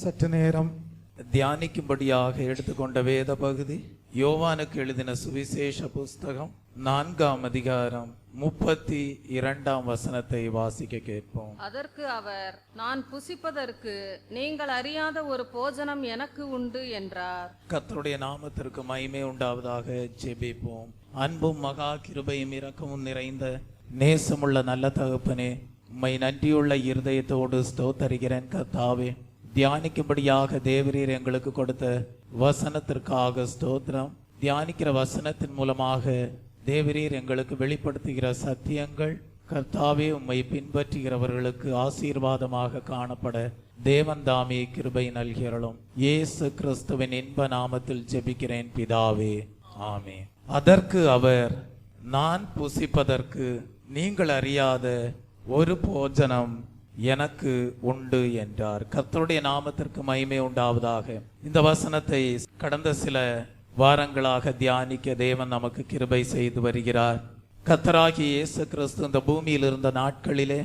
சற்று நேரம் தியானிக்கும்படியாக எடுத்துக்கொண்ட வேத பகுதி யோவானுக்கு எழுதின சுவிசேஷ புஸ்தகம் 4ஆம் அதிகாரம் 32ஆம் வசனத்தை வாசிக்க கேட்போம். அதற்கு அவர், நான் புசிப்பதற்கு நீங்கள் அறியாத ஒரு போஜனம் எனக்கு உண்டு என்றார். கர்த்தருடைய நாமத்திற்கு மகிமை உண்டாவதாக. ஜெபிப்போம். அன்பும் மகா கிருபையும் இரக்கமும் நிறைந்த நேசமுள்ள நல்ல தகப்பனே, உம்மை நன்றியுள்ள இருதயத்தோடு ஸ்தோத்தரிக்கிறேன். கர்த்தாவே, தியானிக்கும்படியாக தேவரீர் எங்களுக்கு கொடுத்த வசனத்திற்காக ஸ்தோத்திரம். தியானிக்கிற வசனத்தின் மூலமாக தேவரீர் எங்களுக்கு வெளிப்படுத்துகிற சத்தியங்கள் கர்த்தாவே உம்மை பின்பற்றுகிறவர்களுக்கு ஆசீர்வாதமாக காணப்பட தேவன் தாமே கிருபை நல்கிறோம். இயேசு கிறிஸ்துவின் இன்ப நாமத்தில் ஜெபிக்கிறேன் பிதாவே, ஆமென். அதற்கு அவர், நான் புசிப்பதற்கு நீங்கள் அறியாத ஒரு போஜனம் எனக்கு உண்டு என்றார். கர்த்தருடைய நாமத்திற்கு மகிமை உண்டாவதாக. இந்த வசனத்தை கடந்த சில வாரங்களாக தியானிக்க தேவன் நமக்கு கிருபை செய்து வருகிறார். கர்த்தராகிய இயேசு கிறிஸ்து இந்த பூமியில் இருந்த நாட்களிலே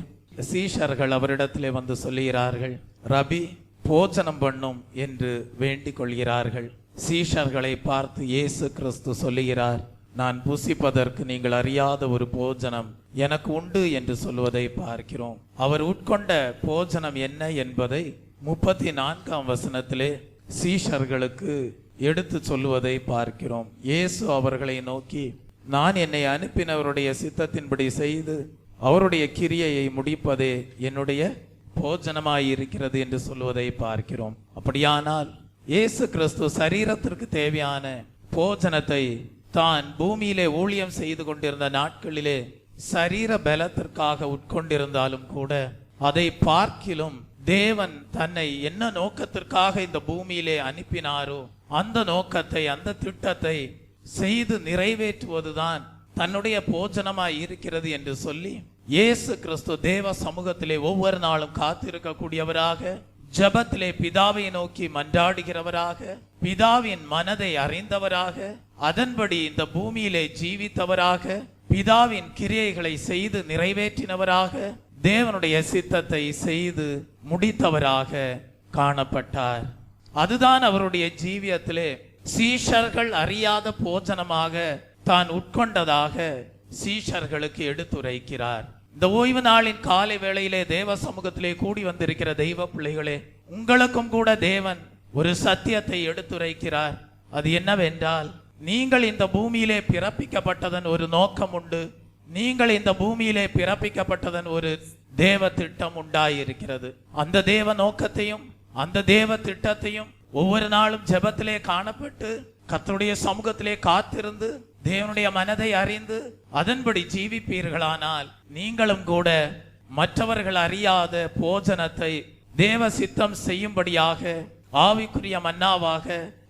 சீஷர்கள் அவரிடத்திலே வந்து சொல்லுகிறார்கள், ரபி போஜனம் பண்ணும் என்று வேண்டிக் கொள்கிறார்கள். சீஷர்களை பார்த்து இயேசு கிறிஸ்து சொல்லுகிறார், நான் புசிப்பதற்கு நீங்கள் அறியாத ஒரு போஜனம் எனக்கு உண்டு என்று சொல்வதை பார்க்கிறோம். அவர் உட்கொண்ட போஜனம் என்ன என்பதை 34ஆம் வசனத்திலே சீஷர்களுக்கு எடுத்து சொல்லுவதை பார்க்கிறோம். இயேசு அவர்களை நோக்கி, நான் என்னை அனுப்பினவருடைய சித்தத்தின்படி செய்து அவருடைய கிரியையை முடிப்பதே என்னுடைய போஜனமாயிருக்கிறது என்று சொல்வதை பார்க்கிறோம். அப்படியானால் இயேசு கிறிஸ்து சரீரத்திற்கு தேவையான போஜனத்தை தான் பூமியிலே ஊழியம் செய்து கொண்டிருந்த நாட்களிலே சரீர பலத்திற்காக உட்கொண்டிருந்தாலும் கூட அதை பார்க்கிலும் தேவன் தன்னை என்ன நோக்கத்திற்காக இந்த பூமியிலே அனுப்பினாரோ அந்த நோக்கத்தை, அந்த திட்டத்தை செய்து நிறைவேற்றுவதுதான் தன்னுடைய போஜனமாய் இருக்கிறது என்று சொல்லி இயேசு கிறிஸ்து தேவ சமூகத்திலே ஒவ்வொரு நாளும் காத்திருக்க கூடியவராக, ஜபத்திலே பிதாவை நோக்கி மன்றாடுகிறவராக, பிதாவின் மனதை அறிந்தவராக, அதன்படி இந்த பூமியிலே ஜீவித்தவராக, பிதாவின் கிரியைகளை செய்து நிறைவேற்றினவராக, தேவனுடைய சித்தத்தை செய்து முடித்தவராக காணப்பட்டார். அதுதான் அவருடைய ஜீவியத்திலே சீஷர்கள் அறியாத போஜனமாக தான் உட்கொண்டதாக சீஷர்களுக்கு எடுத்துரைக்கிறார். இந்த ஓய்வு நாளின் காலை வேளையிலே தேவ சமூகத்திலே கூடி வந்திருக்கிற தெய்வ பிள்ளைகளே, உங்களுக்கும் கூட தேவன் ஒரு சத்தியத்தை எடுத்துரைக்கிறார். அது என்னவென்றால், நீங்கள் இந்த பூமியிலே பிறப்பிக்கப்பட்டதன் ஒரு நோக்கம் உண்டு. நீங்கள் இந்த பூமியிலே பிறப்பிக்கப்பட்டதன் ஒரு தேவ திட்டம் உண்டாயிருக்கிறது. அந்த தேவ நோக்கத்தையும் அந்த தேவ திட்டத்தையும் ஒவ்வொரு நாளும் ஜெபத்திலே காணப்பட்டு கர்த்தருடைய சமூகத்திலே காத்திருந்து தேவனுடைய மனதை அறிந்து அதன்படி ஜீவிப்பீர்களானால் நீங்களும் கூட மற்றவர்கள் அறியாத போஜனத்தை தேவ சித்தம் செய்யும்படியாக ஆவிக்குரிய மன்னாவாக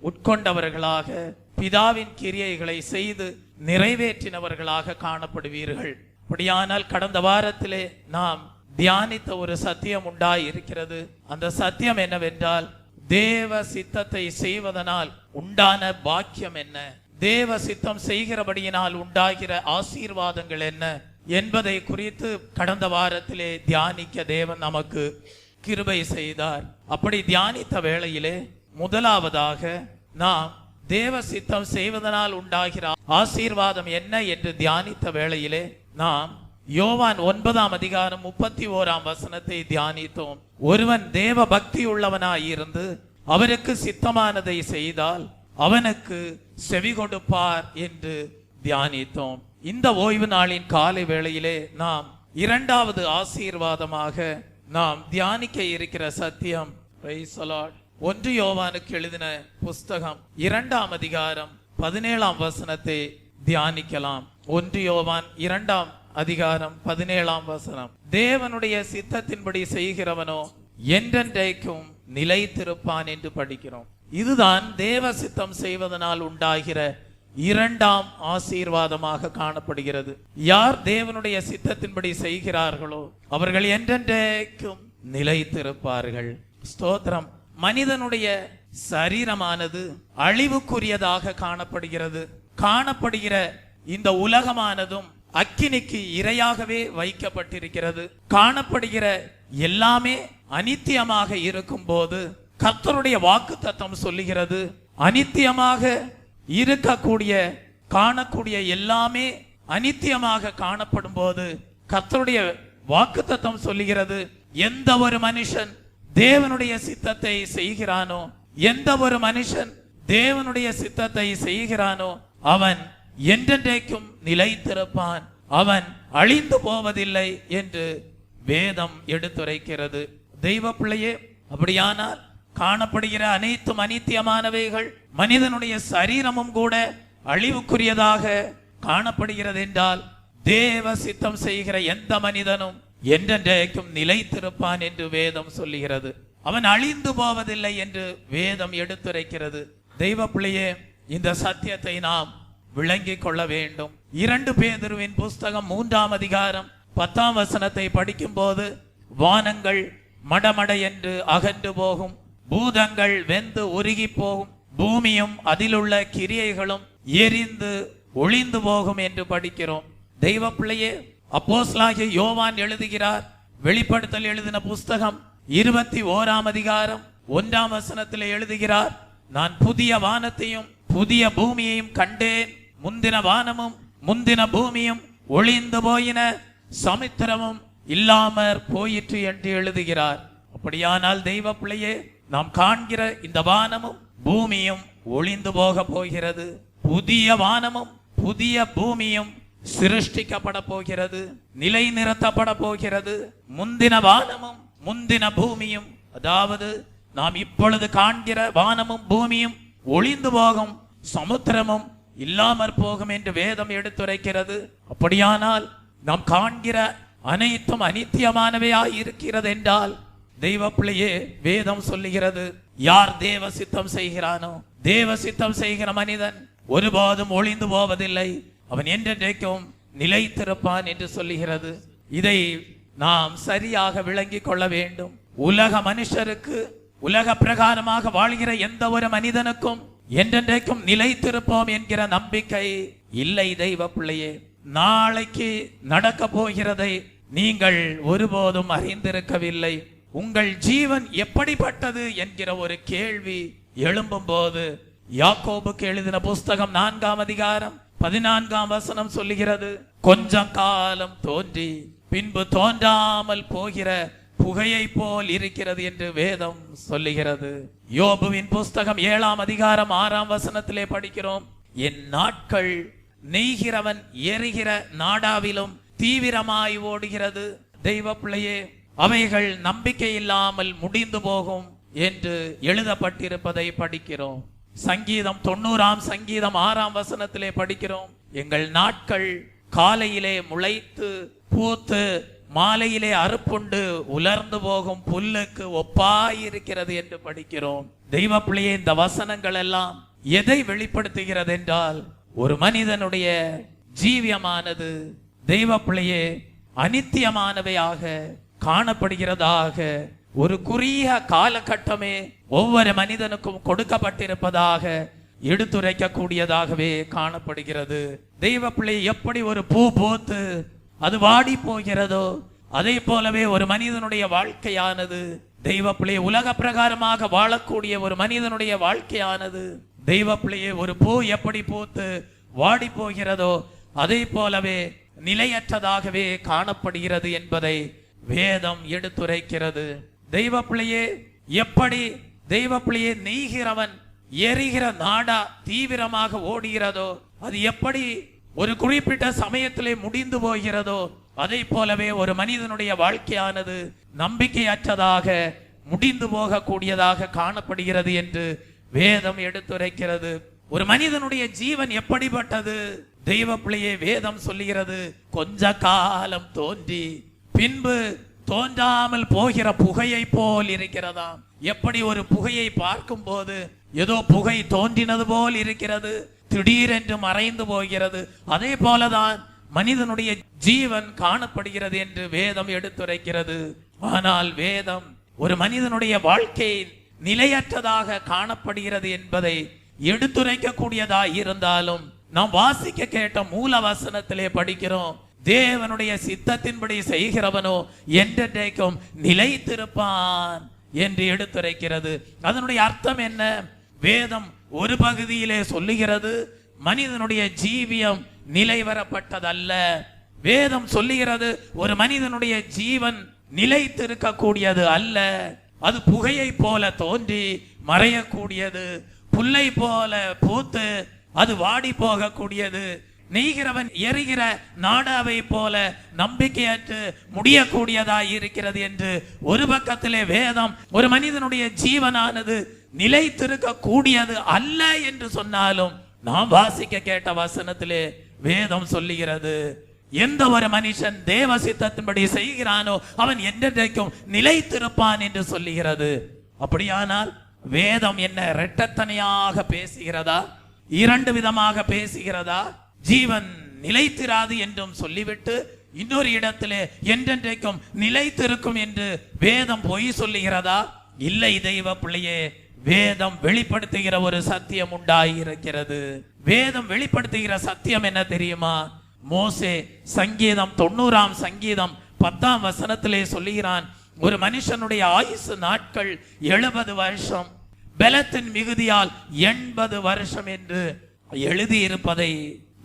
உட்கொண்டவர்களாக, பிதாவின் கிரியைகளை செய்து நிறைவேற்றினவர்களாக காணப்படுவீர்கள். அப்படியானால் கடந்த வாரத்திலே நாம் தியானித்த ஒரு சத்தியம் உண்டாய் இருக்கிறது. அந்த சத்தியம் என்னவென்றால், தேவ சித்தத்தை செய்வதனால் உண்டான பாக்கியம் என்ன, தேவ சித்தம் செய்கிறபடியினால் உண்டாகிற ஆசீர்வாதங்கள் என்ன என்பதை குறித்து கடந்த வாரத்திலே தியானிக்க தேவன் நமக்கு கிருபை செய்தார். அப்படி தியானித்த வேளையிலே முதலாவதாக நாம் தேவ சித்தம் செய்வதனால் உண்டாகிற ஆசீர்வாதம் என்ன என்று தியானித்த வேளையிலே நாம் யோவான் 9ஆம் அதிகாரம் 31ஆம் வசனத்தை தியானித்தோம். ஒருவன் தேவ பக்தி உள்ளவனாயிருந்து அவருக்கு சித்தமானதை செய்தால் அவனுக்கு செவி கொடுப்பார் என்று தியானித்தோம். இந்த ஓய்வு நாளின் காலை வேளையிலே நாம் இரண்டாவது ஆசீர்வாதமாக நாம் தியானிக்க இருக்கிற சத்தியம், 1 யோவானுக்கு எழுதின புஸ்தகம் 2ஆம் அதிகாரம் 17ஆம் வசனத்தை தியானிக்கலாம். 1 யோவான் 2ஆம் அதிகாரம் 17ஆம் வசனம், தேவனுடைய சித்தத்தின்படி செய்கிறவனோ என்றென்றைக்கும் நிலைத்திருப்பான் என்று படிக்கிறோம். இதுதான் தேவ சித்தம் செய்வதனால் உண்டாகிற இரண்டாம் ஆசீர்வாதமாக காணப்படுகிறது. யார் தேவனுடைய சித்தத்தின்படி செய்கிறார்களோ அவர்கள் என்றென்றைக்கும் நிலைத்திருப்பார்கள். ஸ்தோத்திரம். மனிதனுடைய சரீரமானது அழிவுக்குரியதாக காணப்படுகிற இந்த உலகமானதும் அக்கினிக்கு இரையாகவே வைக்கப்பட்டிருக்கிறது. காணப்படுகிற எல்லாமே அனித்தியமாக இருக்கும் போது கர்த்தருடைய வாக்குத்தத்தம் சொல்லுகிறது, அனித்தியமாக இருக்கக்கூடிய காணக்கூடிய எல்லாமே அனித்தியமாக காணப்படும் போது கர்த்தருடைய வாக்குத்தத்தம் சொல்லுகிறது, எந்த ஒரு மனுஷன் தேவனுடைய சித்தத்தை செய்கிறானோ, எந்த ஒரு மனுஷன் தேவனுடைய சித்தத்தை செய்கிறானோ அவன் என்றென்றைக்கும் நிலைத்திருப்பான், அவன் அழிந்து போவதில்லை என்று வேதம் எடுத்துரைக்கிறது. தெய்வ பிள்ளையே, அப்படியானால் காணப்படுகிற அனைத்தும் அனித்தியமானவைகள், மனிதனுடைய சரீரமும் கூட அழிவுக்குரியதாக காணப்படுகிறது என்றால், தேவ சித்தம் செய்கிற எந்த மனிதனும் என்றென்றைக்கும் நிலைத்திருப்பான் என்று வேதம் சொல்லுகிறது. அவன் அழிந்து போவதில்லை என்று வேதம் எடுத்துரைக்கிறது. தெய்வ பிள்ளையே, இந்த சத்தியத்தை நாம் விளங்கிக் கொள்ள வேண்டும். 2 பேதுருவின் புஸ்தகம் 3ஆம் அதிகாரம் 10ஆம் வசனத்தை படிக்கும் போது, வானங்கள் மடமட என்று அகன்று போகும், பூதங்கள் வெந்து உருகி போகும், பூமியும் அதிலுள்ள கிரியைகளும் எரிந்து ஒளிந்து போகும் என்று படிக்கிறோம். தெய்வ பிள்ளையே, அப்போஸ்தலனாகிய யோவான் எழுதுகிறார், வெளிப்படுத்தல் எழுதின புஸ்தகம் 21ஆம் அதிகாரம் 1ஆம் வசனத்தில் எழுதுகிறார், நான் புதிய வானத்தையும் புதிய பூமியையும் கண்டேன், முந்தின வானமும் முந்தின பூமியும் ஒளிந்து போயின, சமுத்திரமும் இல்லாமற் போயிற்று என்று எழுதுகிறார். அப்படியானால் தெய்வ பிள்ளையே, நாம் காண்கிற இந்த வானமும் பூமியும் ஒளிந்து போக போகிறது. புதிய வானமும் புதிய பூமியும் சிருஷ்டிக்கப்பட போகிறது, நிலை நிறுத்தப்பட போகிறது. முந்தின வானமும் முந்தின பூமியும், அதாவது நாம் இப்பொழுது காண்கிற வானமும் பூமியும் ஒளிந்து போகும், சமுத்திரமும் இல்லாமற் போகும் என்று வேதம் எடுத்துரைக்கிறது. அப்படியானால் நாம் காண்கிற அனைத்தும் அனித்தியமானவையாய் இருக்கிறது என்றால், தெய்வ பிள்ளையே, வேதம் சொல்லுகிறது, யார் தேவ சித்தம் செய்கிறானோ, தேவ சித்தம் செய்கிற மனிதன் ஒருபோதும் ஒளிந்து போவதில்லை, அவன் என்றென்றைக்கும் நிலைத்திருப்பான் என்று சொல்லுகிறது. இதை நாம் சரியாக விளங்கிக் கொள்ள வேண்டும். உலக மனுஷருக்கு, உலக பிரகாரமாக வாழ்கிற எந்த ஒரு மனிதனுக்கும் என்றென்றைக்கும் நிலைத்திருப்போம் என்கிற நம்பிக்கை இல்லை. தெய்வ பிள்ளையே, நாளைக்கு நடக்க போகிறதை நீங்கள் ஒருபோதும் அறிந்திருக்கவில்லை. உங்கள் ஜீவன் எப்படிப்பட்டது என்கிற ஒரு கேள்வி எழும்பும் போது, யாக்கோபுக்கு எழுதின புஸ்தகம் 4ஆம் அதிகாரம் 14ஆம் வசனம் சொல்லுகிறது, கொஞ்சம் காலம் தோன்றி பின்பு தோன்றாமல் போகிற புகையை போல் இருக்கிறது என்று வேதம் சொல்லுகிறது. யோபுவின் புஸ்தகம் 7ஆம் அதிகாரம் 6ஆம் வசனத்திலே படிக்கிறோம், என் நாட்கள் நெய்கிறவன் எரிகிற நாடாவிலும் தீவிரமாய் ஓடுகிறது. தெய்வ பிள்ளையே, அவைகள் நம்பிக்கை இல்லாமல் முடிந்து போகும் என்று எழுதப்பட்டிருப்பதை படிக்கிறோம். சங்கீதம் 90ஆம் சங்கீதம் 6ஆம் வசனத்திலே படிக்கிறோம், எங்கள் நாட்கள் காலையிலே முளைத்து பூத்து மாலையிலே அறுப்புண்டு உலர்ந்து போகும் புல்லுக்கு ஒப்பாயிருக்கிறது என்று படிக்கிறோம். தெய்வ பிள்ளையே, இந்த வசனங்கள் எல்லாம் எதை வெளிப்படுத்துகிறது என்றால், ஒரு மனிதனுடைய ஜீவியமானது தெய்வ பிள்ளையே அனித்தியமானவையாக காணப்படுகிறதாக, ஒரு குறுகிய காலகட்டமே ஒவ்வொரு மனிதனுக்கும் கொடுக்கப்பட்டிருப்பதாக எடுத்துரைக்க கூடியதாகவே காணப்படுகிறது. தெய்வ பிள்ளை, எப்படி ஒரு பூ பூத்து அது வாடி போகிறதோ, அதே போலவே ஒரு மனிதனுடைய வாழ்க்கையானது, தெய்வ பிள்ளையை உலக பிரகாரமாக வாழக்கூடிய ஒரு மனிதனுடைய வாழ்க்கையானது, தெய்வ பிள்ளையை ஒரு பூ எப்படி பூத்து வாடி போகிறதோ அதே போலவே நிலையற்றதாகவே காணப்படுகிறது என்பதை வேதம் எடுத்துரைக்கிறது. தெய்வ பிள்ளையே, எப்படி தெய்வ பிள்ளையை நெய்கிறவன் எரிகிற நாடா தீவிரமாக ஓடுகிறதோ, அது எப்படி ஒரு குறிப்பிட்ட சமயத்திலே முடிந்து போகிறதோ, அதே போலவே ஒரு மனிதனுடைய வாழ்க்கையானது நம்பிக்கையற்றதாக முடிந்து போகக்கூடியதாக காணப்படுகிறது என்று வேதம் எடுத்துரைக்கிறது. ஒரு மனிதனுடைய ஜீவன் எப்படிப்பட்டது? தெய்வ பிள்ளையே, வேதம் சொல்லுகிறது, கொஞ்ச காலம் தோன்றி பின்பு தோன்றாமல் போகிற புகையை போல் இருக்கிறதாம். எப்படி ஒரு புகையை பார்க்கும் போது ஏதோ புகை தோன்றினது போல் இருக்கிறது, திடீரென்று மறைந்து போகிறது, அதே போலதான் மனிதனுடைய ஜீவன் காணப்படுகிறது என்று வேதம் எடுத்துரைக்கிறது. ஆனால் வேதம் ஒரு மனிதனுடைய வாழ்க்கை நிலையற்றதாக காணப்படுகிறது என்பதை எடுத்துரைக்க கூடியதா இருந்தாலும், நாம் வாசிக்க கேட்ட மூல வசனத்திலே படிக்கிறோம், தேவனுடைய சித்தத்தின்படி செய்கிறவனோ என்றென்றைக்கும் நிலைத்திருப்பான் என்று எடுத்துரைக்கிறது. அதனுடைய அர்த்தம் என்ன? வேதம் ஒரு பகுதியிலே சொல்லுகிறது மனிதனுடைய ஜீவியம் நிலைவரப்பட்டதல்ல. வேதம் சொல்லுகிறது ஒரு மனிதனுடைய ஜீவன் நிலைத்திருக்க கூடியது அல்ல. அது புகையை போல தோன்றி மறையக்கூடியது, புல்லை போல பூத்து அது வாடி போகக்கூடியது, நெய்கிறவன் எரிகிற நாடாவை போல நம்பிக்கையற்று முடியக்கூடியதாய் இருக்கிறது என்று ஒரு பக்கத்திலே வேதம் ஒரு மனிதனுடைய ஜீவனானது நிலைத்திருக்க கூடியது அல்ல என்று சொன்னாலும், நாம் வாசிக்க கேட்ட வசனத்திலே வேதம் சொல்லுகிறது எந்த ஒரு மனுஷன் தேவ சித்தத்தின்படி செய்கிறானோ அவன் என்றைக்கும் நிலைத்திருப்பான் என்று சொல்லுகிறது. அப்படியானால் வேதம் என்ன இரட்டத்தனையாக பேசுகிறதா? இரண்டு விதமாக பேசுகிறதா? ஜீவன் நிலைத்திராது என்றும் சொல்லிவிட்டு இன்னொரு இடத்திலே என்றென்றைக்கும் நிலைத்திருக்கும் என்று வேதம் பொய் சொல்லுகிறதா? இல்லை தெய்வ பிள்ளையே, வேதம் வெளிப்படுத்துகிற ஒரு சத்தியம் உண்டாயிருக்கிறது. வேதம் வெளிப்படுத்துகிற சத்தியம் என்ன தெரியுமா? மோசே சங்கீதம் 90ஆம் சங்கீதம் 10ஆம் வசனத்திலே சொல்லுகிறான், ஒரு மனுஷனுடைய ஆயுசு நாட்கள் 70 வருஷம், பலத்தின் மிகுதியால் 80 வருஷம் என்று எழுதியிருப்பதை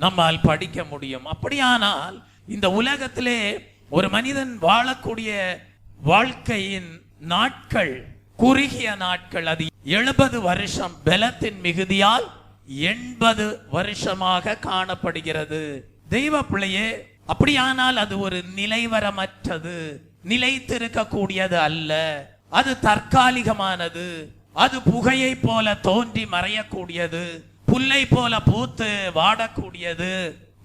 நம்மால் படிக்க முடியும். அப்படியானால் இந்த உலகத்திலே ஒரு மனிதன் வாழக்கூடிய வாழ்க்கையின் நாட்கள் குறுகிய நாட்கள், அது 70 வருஷம், பலத்தின் மிகுதியால் 80 வருஷமாக காணப்படுகிறது. தெய்வ பிள்ளையே, அப்படியானால் அது ஒரு நிலைவரமற்றது, நிலைத்திருக்க கூடியது அல்ல. அது தற்காலிகமானது, அது புகையை போல தோன்றி மறையக்கூடியது, புல்லை போல பூத்து வாடக்கூடியது,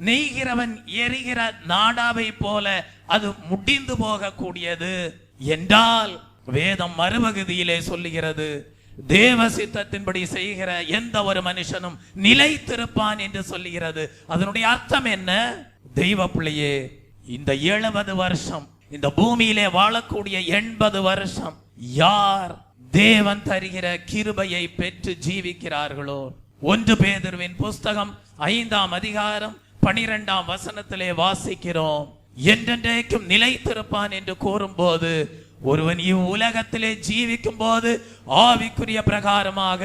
நெய்கிறவன் எரிகிற நாடாவை போல அது முடிந்து போகக்கூடியது என்றால் வேதம் மறுபகுதியிலே சொல்லுகிறது தேவ சித்தத்தின்படி செய்கிற எந்த ஒரு மனுஷனும் நிலைத்திருப்பான் என்று சொல்லுகிறது. அதனுடைய அர்த்தம் என்ன? தெய்வ பிள்ளையே, இந்த 70 வருஷம் இந்த பூமியிலே வாழக்கூடிய 80 வருஷம் யார் தேவன் தருகிற கிருபையை பெற்று ஜீவிக்கிறார்களோ, 1 பேதுருவின் புஸ்தகம் 5ஆம் அதிகாரம் 12ஆம் வசனத்திலே வாசிக்கிறோம், என்றென்றைக்கும் நிலைத்திருப்பான் என்று கூறும்போது ஒருவன் இவ்வுலகத்திலே ஜீவிக்கும் போது ஆவிக்குரிய பிரகாரமாக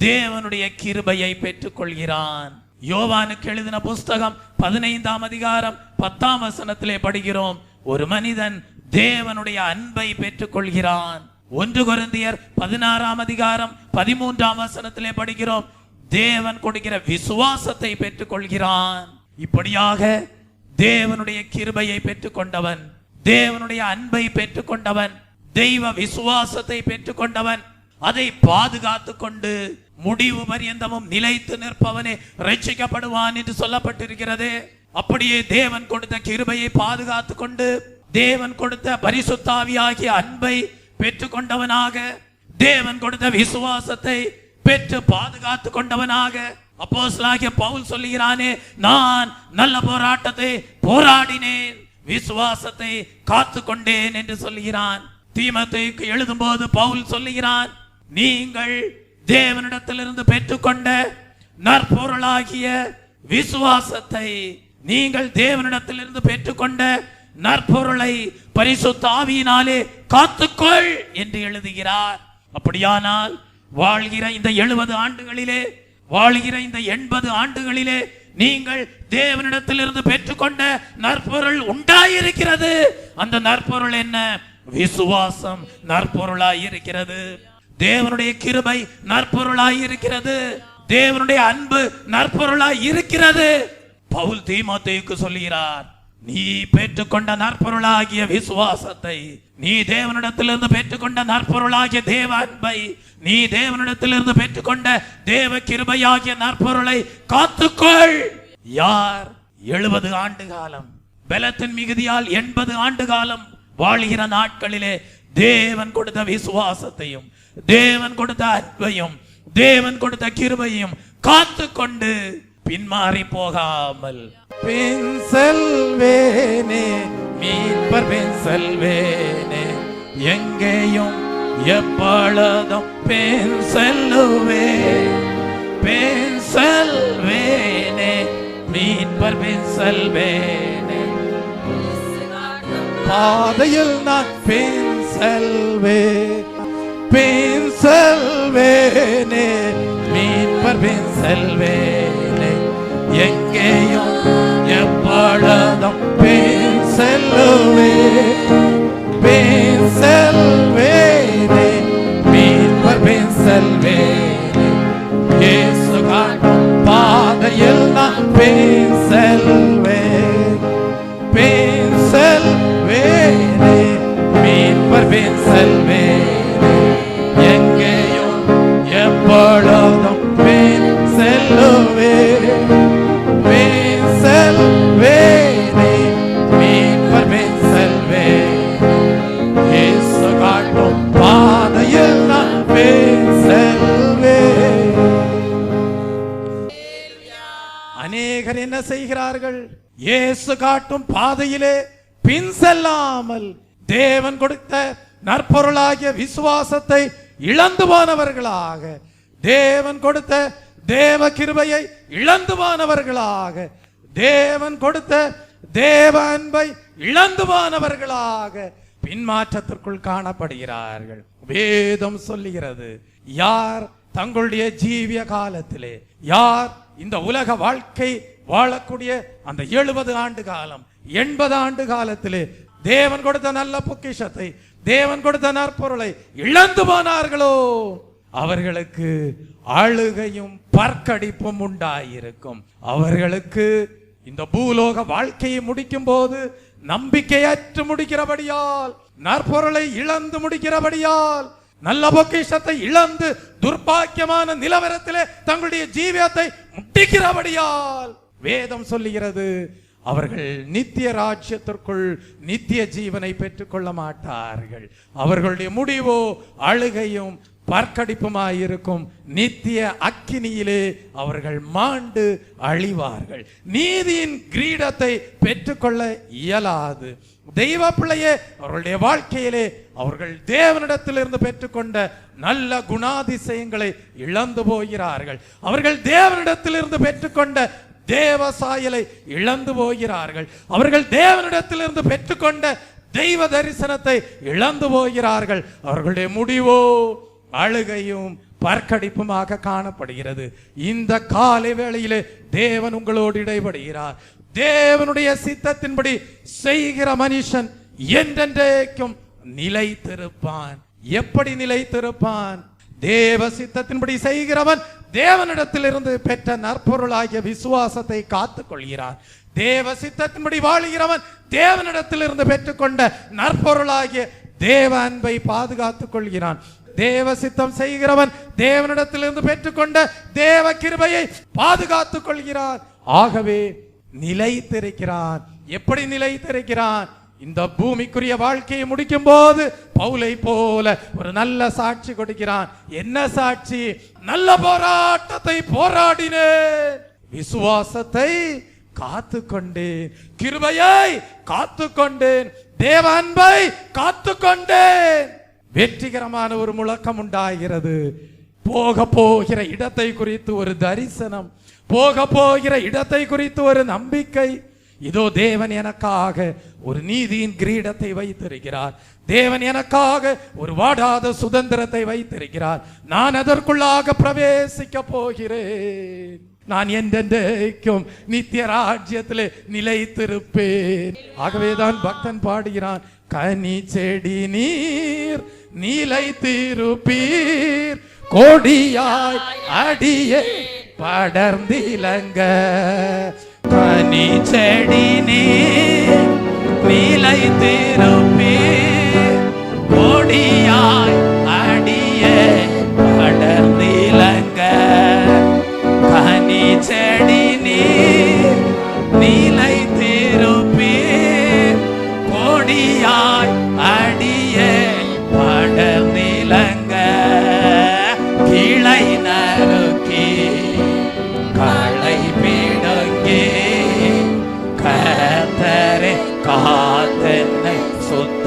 தேவனுடைய கிருபையை பெற்றுக் கொள்கிறான். யோவானுக்கு எழுதின புஸ்தகம் 15ஆம் அதிகாரம் 10ஆம் வசனத்திலே படிக்கிறோம், ஒரு மனிதன் தேவனுடைய அன்பை பெற்றுக் கொள்கிறான். 1 கொரிந்தியர் 16ஆம் அதிகாரம் 13ஆம் வசனத்திலே படிக்கிறோம், தேவன் கொடுக்கிற விசுவாசத்தை பெற்றுக் கொள்கிறான். இப்படியாக தேவனுடைய கிருபையை பெற்றுக் கொண்டவன், தேவனுடைய அன்பை பெற்றுக் கொண்டவன், தெய்வ விசுவாசத்தை பெற்றுக் கொண்டவன், அதை பாதுகாத்து கொண்டு முடிவு பரியந்தமும் நிலைத்து நிற்பவனே ரட்சிக்கப்படுவான் என்று சொல்லப்பட்டிருக்கிறது. அப்படியே தேவன் கொடுத்த கிருபையை பாதுகாத்து கொண்டு தேவன் கொடுத்த பரிசுத்தாவியாகிய அன்பை பெற்றுக் கொண்டவனாக, தேவன் கொடுத்த விசுவாசத்தை பெற்று பாதுகாத்து கொண்டவனாக அப்போஸ்தலனாகிய பவுல் சொல்லுகிறானே, நான் நல்ல போராட்டத்தை போராடினேன், விசுவாசத்தை காத்து கொண்டேன் என்று சொல்லுகிறான். தீமோத்தேயுக்கு எழுதும் போது பவுல் சொல்லுகிறான், நீங்கள் தேவனிடத்திலிருந்து பெற்றுக்கொண்ட நற்பொருளாகிய விசுவாசத்தை, நீங்கள் தேவனிடத்திலிருந்து பெற்றுக்கொண்ட நற்பொருளை பரிசுத்த ஆவியினாலே காத்துக்கொள் என்று எழுதுகிறார். அப்படியானால் வாழ்கிற இந்த 70 ஆண்டுகளிலே, வாழ்கிற இந்த 80 ஆண்டுகளிலே நீங்கள் தேவனிடத்திலிருந்து பெற்றுக்கொண்ட நற்பொருள் உண்டாயிருக்கிறது. அந்த நற்பொருள் என்ன? விசுவாசம் நற்பொருளாய் இருக்கிறது, தேவனுடைய கிருபை நற்பொருளாய் இருக்கிறது, தேவனுடைய அன்பு நற்பொருளாய் இருக்கிறது. பவுல் தீமோத்தேயுக்கு சொல்கிறார், நீ பெற்றுக்கொண்ட நற்பொருளாகிய விசுவாசத்தை, நீ தேவனிடத்திலிருந்து பெற்றுக்கொண்ட நற்பொருளாகிய தேவ அன்பை, நீ தேவனிடத்திலிருந்து பெற்றுக்கொண்ட தேவ கிருபையாகிய நற்பொருளை காத்துக்கொள். யார் 70 ஆண்டு காலம், பலத்தின் மிகுதியால் 80 ஆண்டு காலம் வாழ்கிற நாட்களிலே தேவன் கொடுத்த விசுவாசத்தையும் தேவன் கொடுத்த அன்பையும் தேவன் கொடுத்த கிருபையும் காத்துக்கொண்டு பின்மாறி போகாமல் பின் செல்வேனே, மீட்பர் பின் செல்வேனே, எங்கேயும் எப்பொழுதும் பின் செல்லுவேன், பின் செல்வேனே, மீட்பர் பின் செல்வேனே, பாதையில் நான் பின் செல்வேன், பின் செல்வேனே, மீட்பர் பின் செல்வேனே, எங்கேயும் எப்பொழுதும் பின் செல்வேன், பின் செல்வேனே, மீட்பர் பின் செல்வேனே, இயேசு காட்டும் பாதையில் நான் பின் செல்வேன், பின் செல்வேனே, மீட்பர் பின் செல்வேனே, எங்கேயும் எப்பொழுதும் பின் செல்வேன், பின் செல்வேனே, மீட்பர் பின் செல்வேனே, இயேசு காட்டும் பாதையில் நான் பின் செல்வேன். அநேகர் என்ன செய்கிறார்கள்? இயேசு காட்டும் பாதையிலே பின் செல்லாமல் தேவன் கொடுத்த நற்பொருளாகிய விசுவாசத்தை இழந்து போனவர்களாக, தேவன் கொடுத்த தேவ கிருபையை இழந்து போனவர்களாக, தேவன் கொடுத்த தேவ அன்பை இழந்து போனவர்களாக பின்மாற்றத்திற்குள் காணப்படுகிறார்கள். வேதம் சொல்லுகிறது, யார் தங்களுடைய ஜீவிய காலத்திலே, யார் இந்த உலக வாழ்க்கை வாழக்கூடிய அந்த 70 ஆண்டு காலம் 80 ஆண்டு காலத்திலே தேவன் கொடுத்த நல்ல பொக்கிஷத்தை, தேவன் கொடுத்த நற்பொருளை இழந்து போனார்களோ, அவர்களுக்கு அழுகையும் பற்கடிப்பும் உண்டாயிருக்கும். அவர்களுக்கு இந்த பூலோக வாழ்க்கையை முடிக்கும் போது நம்பிக்கையற்று முடிக்கிறபடியால், நற்பொருளை இழந்து முடிக்கிறபடியால், நல்ல பொக்கிஷத்தை இழந்து துர்பாக்கியமான நிலவரத்திலே தங்களுடைய ஜீவியத்தை முடிக்கிறபடியால் வேதம் சொல்லுகிறது, அவர்கள் நித்திய ராஜ்யத்திற்குள் நித்திய ஜீவனை பெற்றுக்கொள்ள மாட்டார்கள். அவர்களுடைய முடிவோ அழுகையும் பற்கடிப்புமாயிருக்கும். நித்திய அக்கினியிலே அவர்கள் மாண்டு அழிவார்கள். நீதியின் கிரீடத்தை பெற்றுக்கொள்ள இயலாது. தெய்வ பிள்ளையே, அவர்களுடைய வாழ்க்கையிலே அவர்கள் தேவனிடத்திலிருந்து பெற்றுக்கொண்ட நல்ல குணாதிசயங்களை இழந்து போகிறார்கள். அவர்கள் தேவனிடத்திலிருந்து பெற்றுக்கொண்ட தேவ சாயலை இழந்து போகிறார்கள். அவர்கள் தேவனிடத்திலிருந்து பெற்றுக்கொண்ட தெய்வ தரிசனத்தை இழந்து போகிறார்கள். அவர்களுடைய முடிவோ அழுகையும் பற்கடிப்புமாக காணப்படுகிறது. இந்த காலை வேளையிலே தேவன் உங்களோடு இடைபடுகிறார். தேவனுடைய சித்தத்தின்படி செய்கிற மனுஷன் என்றென்றைக்கும் நிலைத்திருப்பான். எப்படி நிலைத்திருப்பான்? தேவ சித்தத்தின்படி செய்கிறவன் தேவனிடத்திலிருந்து பெற்ற நற்பொருளாகிய விசுவாசத்தை காத்துக் கொள்கிறான். தேவ சித்தத்தின்படி வாழுகிறவன் தேவனிடத்திலிருந்து பெற்றுக்கொண்ட நற்பொருளாகிய தேவ அன்பை பாதுகாத்துக் கொள்கிறான். தேவ சித்தம் செய்கிறவன் தேவனிடத்திலிருந்து பெற்றுக்கொண்ட தேவ கிருபையை பாதுகாத்துக் கொள்கிறான். ஆகவே நிலைத்திருக்கிறான். எப்படி நிலைத்திருக்கிறான்? இந்த பூமிக்குரிய வாழ்க்கையை முடிக்கும் போது பவுலை போல ஒரு நல்ல சாட்சி கொடுக்கிறான். என்ன சாட்சி? நல்ல போராட்டத்தை போராடினேன், விசுவாசத்தை காத்துக்கொண்டேன், கிருபையை காத்துக்கொண்டேன், தேவ அன்பை காத்துக்கொண்டேன். வெற்றிகரமான ஒரு முழக்கம் உண்டாகிறது. போக போகிற இடத்தை குறித்து ஒரு தரிசனம், போக போகிற இடத்தை குறித்து ஒரு நம்பிக்கை. இதோ தேவன் எனக்காக ஒரு நீதியின் கிரீடத்தை வைத்திருக்கிறார். தேவன் எனக்காக ஒரு வாடாத சுதந்திரத்தை வைத்திருக்கிறார். நான் அதற்குள்ளாக பிரவேசிக்க போகிறேன். நான் என்றென்றைக்கும் நித்திய ராஜ்யத்திலே நிலைத்திருப்பேன். ஆகவேதான் பக்தன் பாடுகிறான், கனி செடி நீர் நிலைத்திருப்பீர், கொடியாய் அடியே படர்ந்திலங்க. கனி செடி நீர் நிலைத்திருப்பீர், கொடியாய் அடியே படர்ந்திலங்க. கனி செடி நீர் நிலைத்திருப்பீர், கொடியாய் அடியே படர்ந்திலங்க. கிளை நறுக்கி களை பிடுங்கி கர்த்தரே காத்தென்னை சுத்த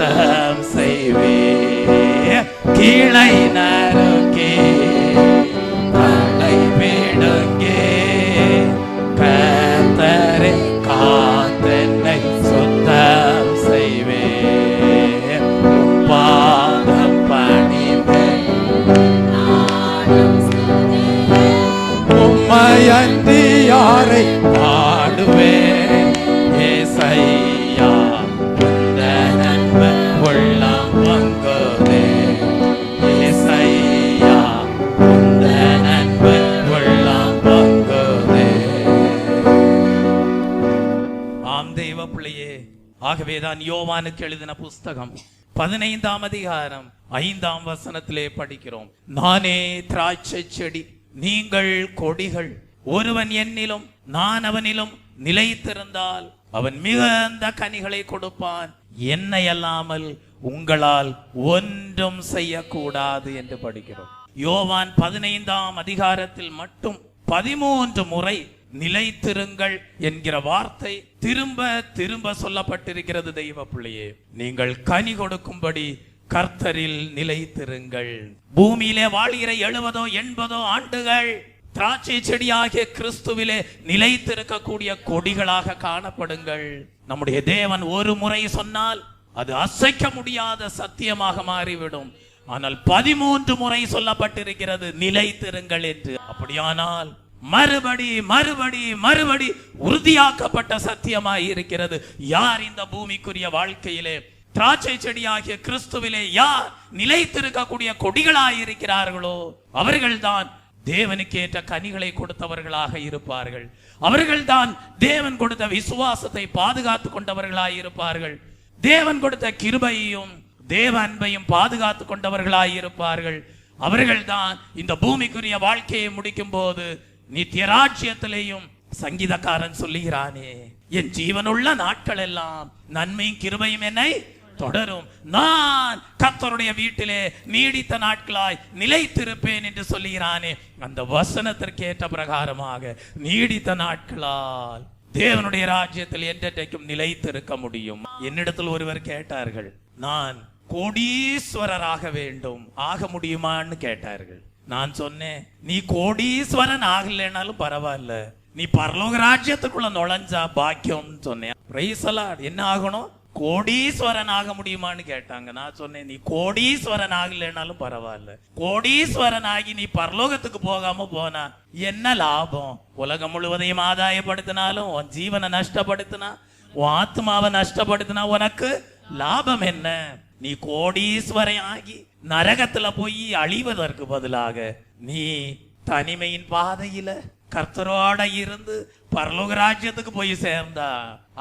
ஆகவேதான் யோவானுக்கு எழுதின புஸ்தகம் 15ஆம் அதிகாரம் 5ஆம் வசனத்திலே படிக்கிறோம், நானே திராட்சை செடி, நீங்கள் கொடிகள். ஒருவன் என்னிலும் நான் அவனிலும் நிலைத்திருந்தால் அவன் மிகுந்த கனிகளை கொடுப்பான். என்னை அல்லாமல் உங்களால் ஒன்றும் செய்யக்கூடாது என்று படிக்கிறோம். யோவான் 15ஆம் அதிகாரத்தில் மட்டும் 13 முறை நிலைத்திருங்கள் என்கிற வார்த்தை திரும்ப திரும்ப சொல்லப்பட்டிருக்கிறது. தெய்வ பிள்ளையே, நீங்கள் கனி கொடுக்கும்படி கர்த்தரில் நிலைத்திருங்கள். பூமியிலே வாழ்கிற 70 80 ஆண்டுகள் திராட்சை செடியாகிய கிறிஸ்துவிலே நிலைத்திருக்கக்கூடிய கொடிகளாக காணப்படுங்கள். நம்முடைய தேவன் ஒரு முறை சொன்னால் அது அசைக்க முடியாத சத்தியமாக மாறிவிடும். ஆனால் 13 முறை சொல்லப்பட்டிருக்கிறது நிலைத்திருங்கள் என்று. அப்படியானால் மறுபடி மறுபடி மறுபடி உறுதியாக்கப்பட்ட சத்தியமாய் இருக்கிறது. யார் இந்த பூமிக்குரிய வாழ்க்கையிலே திராட்சை செடியாகிய கிறிஸ்துவிலே யார் நிலைத்திருக்கக்கூடிய கொடிகளாய் இருக்கிறார்களோ அவர்கள்தான் தேவனுக்கு ஏற்ற கனிகளை கொடுத்தவர்களாக இருப்பார்கள். அவர்கள்தான் தேவன் கொடுத்த விசுவாசத்தை பாதுகாத்து கொண்டவர்களாய் இருப்பார்கள். தேவன் கொடுத்த கிருபையையும் தேவ அன்பையும் பாதுகாத்து கொண்டவர்களாய் இருப்பார்கள். அவர்கள்தான் இந்த பூமிக்குரிய வாழ்க்கையை முடிக்கும் போது நித்திய ராஜ்யத்திலேயும் சங்கீதக்காரன் சொல்லுகிறானே, என் ஜீவனுள்ள நாட்கள் எல்லாம் நன்மையும் கிருபையும் என்னை தொடரும், நான் கர்த்தருடைய வீட்டிலே நீடித்த நாட்களாய் நிலைத்திருப்பேன் என்று சொல்லுகிறானே. அந்த வசனத்திற்கு ஏற்ற பிரகாரமாக நீடித்த நாட்களால் தேவனுடைய ராஜ்யத்தில் என்றைக்கும் நிலைத்திருக்க முடியும். என்னிடத்தில் ஒருவர் கேட்டார்கள், நான் கோடீஸ்வரராக வேண்டும், ஆக முடியுமான்னு கேட்டார்கள். நான் சொன்னேன், நீ கோடீஸ்வரன் ஆகலைனாலும் பரவாயில்ல, நீ பரலோக ராஜ்யத்துக்குள்ள நுழைஞ்சா பாக்கியம் சொன்னேன். Praise the Lord. என்ன ஆகணும்? கோடீஸ்வரன் ஆக முடியுமான்னு கேட்டாங்க. நான் சொன்னேன், நீ கோடீஸ்வரன் ஆகலைனாலும் பரவாயில்ல, கோடீஸ்வரன் ஆகி நீ பரலோகத்துக்கு போகாம போனா என்ன லாபம்? உலகம் முழுவதையும் ஆதாயப்படுத்தினாலும் உன் ஜீவனை நஷ்டப்படுத்தினா, உன் ஆத்மாவை நஷ்டப்படுத்தினா உனக்கு லாபம் என்ன? நீ கோடீஸ்வரன் ஆகி நரகத்துல போய் அழிவதற்கு பதிலாக நீ தனிமையின் பாதையில கர்த்தரோட இருந்து பரலோக ராஜ்யத்துக்கு போய் சேர்ந்தா,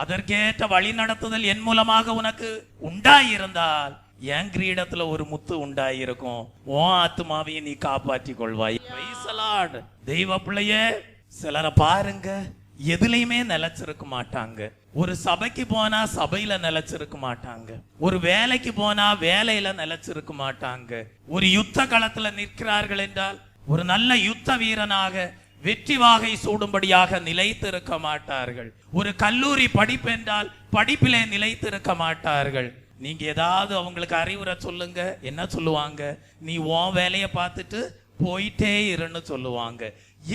அதற்கேற்ற வழி நடத்துதல் என் மூலமாக உனக்கு உண்டாயிருந்தால் என் கிரீடத்துல ஒரு முத்து உண்டாயிருக்கும். உன் ஆத்மாவையும் நீ காப்பாற்றி கொள்வாய். Praise the Lord. தெய்வ பிள்ளையே, சிலரை பாருங்க, எதுலையுமே நிலைச்சிருக்க மாட்டாங்க. ஒரு சபைக்கு போனா சபையில நிலைச்சிருக்க மாட்டாங்க. ஒரு வேலைக்கு போனா வேலையில நிலைச்சிருக்க மாட்டாங்க. ஒரு யுத்த களத்துல நிற்கிறார்கள் என்றால் ஒரு நல்ல யுத்த வீரனாக வெற்றி வாகை சூடும்படியாக நிலைத்திருக்க மாட்டார்கள். ஒரு கல்லூரி படிப்பு என்றால் படிப்பிலே நிலைத்திருக்க மாட்டார்கள். நீங்க ஏதாவது அவங்களுக்கு அறிவுரை சொல்லுங்க, என்ன சொல்லுவாங்க? நீ உன் வேலையை பார்த்துட்டு போயிட்டே இருன்னு சொல்லுவாங்க.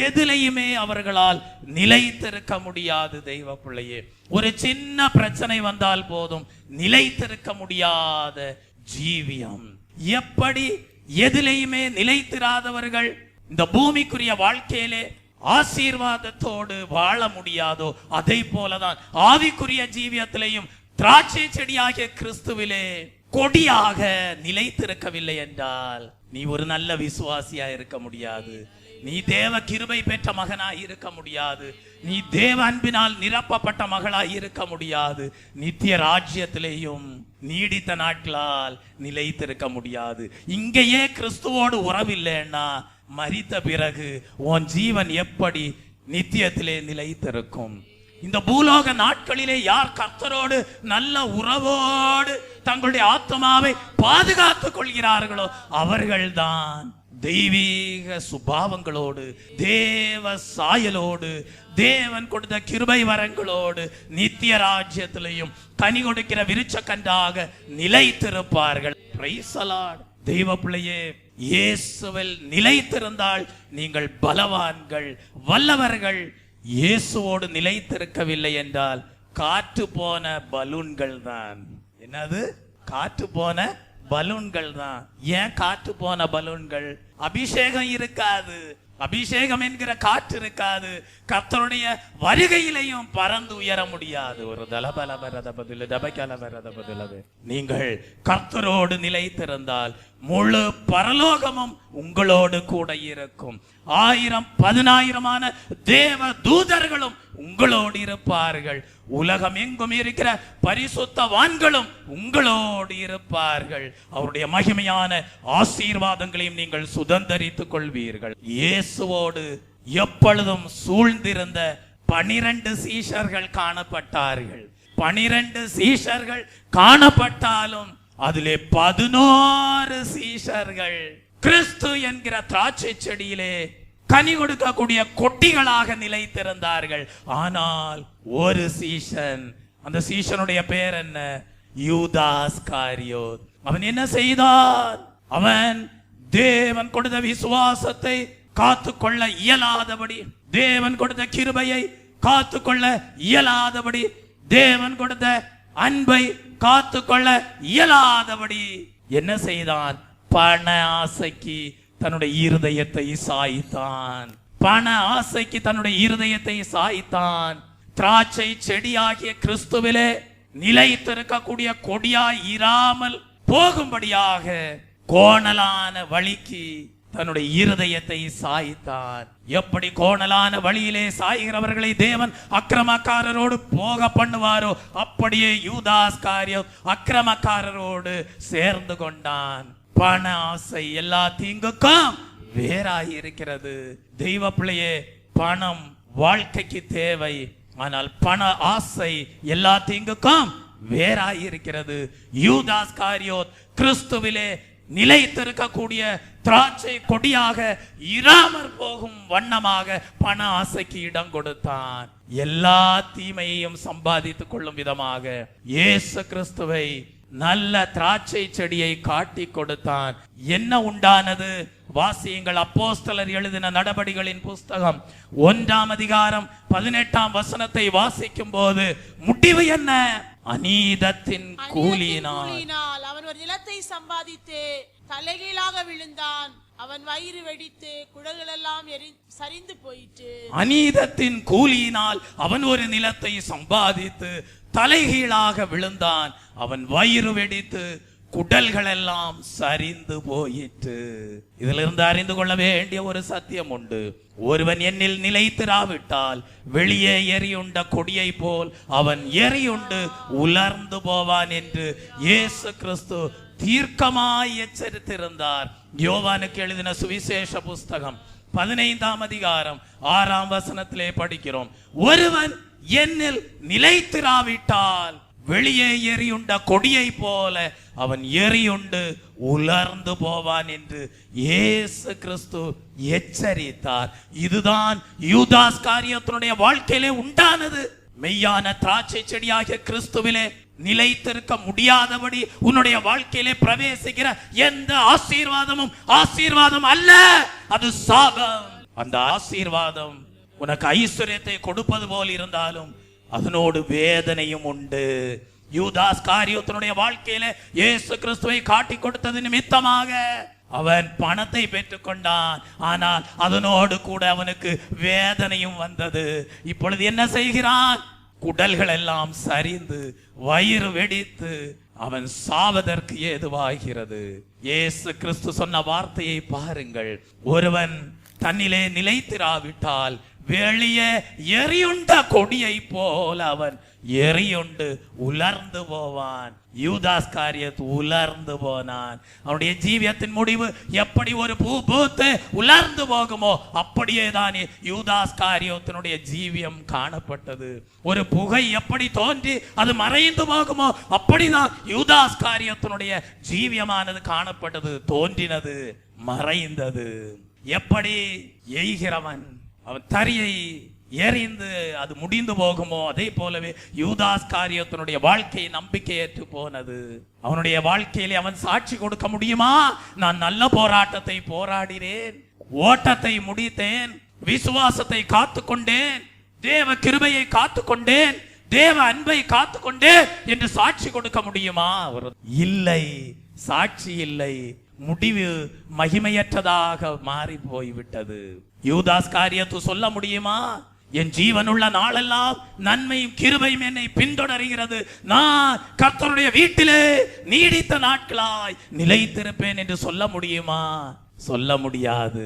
எதிலையுமே அவர்களால் நிலைத்திருக்க முடியாது. தெய்வ பிள்ளையே, ஒரு சின்ன பிரச்சனை வந்தால் போதும் நிலைத்திருக்க முடியாத ஜீவியம். எப்படி எதிலையுமே நிலைத்திராதவர்கள் இந்த பூமிக்குரிய வாழ்க்கையிலே ஆசீர்வாதத்தோடு வாழ முடியாதோ, அதை போலதான் ஆவிக்குரிய ஜீவியத்திலேயும் திராட்சை செடியாகிய கிறிஸ்துவிலே கொடியாக நிலைத்திருக்கவில்லை என்றால் நீ ஒரு நல்ல விசுவாசியா இருக்க முடியாது. நீ தேவ கிருபை பெற்ற மகனாய் இருக்க முடியாது. நீ தேவ அன்பினால் நிரப்பப்பட்ட மகளாய் இருக்க முடியாது. நித்திய ராஜ்யத்திலேயும் நீடித்த நாட்களால் நிலைத்திருக்க முடியாது. இங்கேயே கிறிஸ்துவோடு உறவில்லைன்னா மரித்த பிறகு உன் ஜீவன் எப்படி நித்தியத்திலே நிலைத்திருக்கும்? இந்த பூலோக நாட்களிலே யார் கர்த்தரோடு நல்ல உறவோடு தங்களுடைய ஆத்மாவை பாதுகாத்துக் கொள்கிறார்களோ அவர்கள்தான் தெய்வீக சுபாவங்களோடு, தேவ சாயலோடு, தேவன் கொடுத்த கிருபை வரங்களோடு நித்திய ராஜ்யத்திலையும் கனி கொடுக்கிற விருட்ச கன்றாக நிலைத்திருப்பார்கள். Praise the Lord. தெய்வ பிள்ளையே, இயேசுவில் நிலைத்திருந்தால் நீங்கள் பலவான்கள், வல்லவர்கள். இயேசுவோடு நிலைத்திருக்கவில்லை என்றால் காற்று போன பலூன்கள் தான். என்னது? காற்று போன பலூன்கள் தான். ஏன் காற்று போன பலூன்கள்? அபிஷேகம் இருக்காது. அபிஷேகம் என்கிற காற்று இருக்காது. கர்த்தருடைய வருகையிலையும் பறந்து உயர முடியாது. ஒரு நீங்கள் கர்த்தரோடு நிலைத்திருந்தால் முழு பரலோகமும் உங்களோடு கூட இருக்கும். 1000 10,000 தேவ தூதர்களும் உங்களோடு இருப்பார்கள். உலகம் எங்கும் இருக்கிற பரிசுத்தவான்களும் உங்களோடு இருப்பார்கள். அவருடைய மகிமையான ஆசீர்வாதங்களையும் நீங்கள் சுதந்தரித்துக் கொள்வீர்கள். இயேசுவோடு எப்பொழுதும் சூழ்ந்திருந்த 12 சீஷர்கள் காணப்பட்டார்கள். 12 சீஷர்கள் காணப்பட்டாலும் அதிலே 11 சீஷர்கள் கிறிஸ்து என்கிற திராட்சை செடியிலே கனி கொடுக்கக்கூடிய கொட்டிகளாக நிலைத்திருந்தார்கள். ஆனால் ஒரு சீஷன், அந்த சீஷனுடைய பேர் என்ன? யூதாஸ் காரியோத். அவன் என்ன செய்தான்? அவன் தேவன் கொடுத்த விசுவாசத்தை காத்துக்கொள்ள இயலாதபடி, தேவன் கொடுத்த கிருபையை காத்துக்கொள்ள இயலாதபடி, தேவன் கொடுத்த அன்பை காத்துக்கொள்ள இயலாதபடி என்ன செய்தான்? பண ஆசைக்கு தன்னுடைய இருதயத்தை சாய்த்தான். பண ஆசைக்கு தன்னுடைய இருதயத்தை சாய்த்தான். திராட்சை செடியாகிய கிறிஸ்துவிலே நிலைத்திருக்கக்கூடிய கொடியாய் இராமல் போகும்படியாக கோணலான வழிக்கு தன்னுடைய இருதயத்தை சாய்த்தான். எப்படி கோணலான வழியிலே சாய்கிறவர்களை தேவன் அக்கிரமக்காரரோடு போக பண்ணுவாரோ, அப்படியே யூதாஸ் காரியோத் அக்கிரமக்காரரோடு சேர்ந்து கொண்டான். பண ஆசை எல்லா தீங்குக்கும் வேறாய் இருக்கிறது. தெய்வ பிள்ளையே, பணம் வாழ்க்கைக்கு தேவை. ஆனால் பண ஆசை எல்லா தீங்குக்கும் வேறாய் இருக்கிறது. யூதாஸ் காரியோத் கிறிஸ்துவிலே நிலைத்திருக்கக்கூடிய திராட்சை கொடியாக இராமற் போகும் வண்ணமாக பண ஆசைக்கு இடம் கொடுத்தான். எல்லா தீமையையும் சம்பாதித்துக் கொள்ளும் விதமாக இயேசு கிறிஸ்துவை நல்ல திராட்சை செடியை காட்டி கொடுத்தான். என்ன உண்டானது? வாசியுங்கள். அப்போஸ்தலர் எழுதின நடபடிகளின் புஸ்தகம் 1ஆம் அதிகாரம் 18ஆம் வசனத்தை வாசிக்கும் போது முடிவு என்ன? அநீதத்தின் கூலியினால் அவன் ஒரு நிலத்தை சம்பாதித்து தலைகீழாக விழுந்தான். அவன் வயிறு வெடித்து குடல்கள் எல்லாம் சரிந்து போயிற்று. அநீதத்தின் கூலியினால் அவன் ஒரு நிலத்தை சம்பாதித்து தலைகீழாக விழுந்தான். அவன் வயிறு வெடித்து குடல்கள் எல்லாம் சரிந்து போயிற்று. இதிலிருந்து அறிந்து கொள்ள வேண்டிய ஒரு சத்தியம் உண்டு. ஒருவன் என்னில் நிலைத்திராவிட்டால் வெளியே எரியுண்ட கொடியை போல் அவன் எரியுண்டு உலர்ந்து போவான் என்று இயேசு கிறிஸ்து தீர்க்கமாய் எச்சரித்திருந்தார். யோவானுக்கு எழுதின சுவிசேஷ புஸ்தகம் 15ஆம் அதிகாரம் 6ஆம் வசனத்திலே படிக்கிறோம். ஒருவன் என்னில் நிலைத்திராவிட்டால் வெளியே எரியுண்ட கொடியை போல அவன் எரியுண்டு உலர்ந்து போவான் என்று இயேசு கிறிஸ்து எச்சரித்தார். இதுதான் யூதாஸ் காரியத்தினுடைய வாழ்க்கையிலே உண்டானது. மெய்யான திராட்சை செடியாகிய கிறிஸ்துவிலே நிலைத்திருக்க முடியாதபடி உன்னுடைய வாழ்க்கையிலே பிரவேசிக்கிற எந்த ஆசீர்வாதமும் ஆசீர்வாதம் அல்ல, அது சாபம். அந்த ஆசீர்வாதம் உனக்கு ஐஸ்வர்யத்தை கொடுப்பது போல் இருந்தாலும் அதனோடு வேதனையும் உண்டு. யூதாஸ் காரியத்தினுடைய வாழ்க்கையில இயேசு கிறிஸ்துவை காட்டி கொடுத்தது நிமித்தமாக அவன் பணத்தை பெற்றுக்கொண்டான். ஆனால் அதனோடு கூட அவனுக்கு வேதனையும் வந்தது. இப்பொழுது என்ன செய்கிறான்? குடல்கள் எல்லாம் சரிந்து வயிறு வெடித்து அவன் சாவதற்கு ஏதுவாகிறது. இயேசு கிறிஸ்து சொன்ன வார்த்தையை பாருங்கள். ஒருவன் தன்னிலே நிலைத்திராவிட்டால் வெளியே எரியுண்ட கொடியை போல அவன் எரியுண்டு உலர்ந்து போவான். யூதாஸ் காரியத் உலர்ந்து போனான். அவனுடைய ஜீவியத்தின் முடிவு எப்படி ஒரு பூ பூத்து உலர்ந்து போகுமோ அப்படியே தான் யூதாஸ் காரியத்தினுடைய ஜீவியம் காணப்பட்டது. ஒரு புகை எப்படி தோன்றி அது மறைந்து போகுமோ அப்படிதான் யூதாஸ் காரியத்தினுடைய ஜீவியமானது காணப்பட்டது. தோன்றினது, மறைந்தது. எப்படி எய்கிறவன் அவன் தரியை எறிந்து அது முடிந்து போகுமோ அதே போலவே யூதாஸ் காரியத்தினுடைய வாழ்க்கை நம்பிக்கையற்று போனது. அவனுடைய வாழ்க்கையிலே அவன் சாட்சி கொடுக்க முடியுமா? நான் நல்ல போராட்டத்தை போராடினேன், ஓட்டத்தை முடித்தேன், விசுவாசத்தை காத்துக்கொண்டேன், தேவ கிருபையை காத்துக்கொண்டேன், தேவ அன்பை காத்துக்கொண்டேன் என்று சாட்சி கொடுக்க முடியுமா? இல்லை, சாட்சி இல்லை. முடிவு மகிமையற்றதாக மாறி போய்விட்டது. யூதாஸ் காரியத்து சொல்ல முடியுமா? என் ஜீவனுள்ள நாளெல்லாம் நன்மையும் கிருபையும் என்னை பின்தொடர்கிறது, நான் கர்த்தருடைய வீட்டிலே நீடித்த நாட்களாய் நிலைத்திருப்பேன் என்று சொல்ல முடியுமா? சொல்ல முடியாது.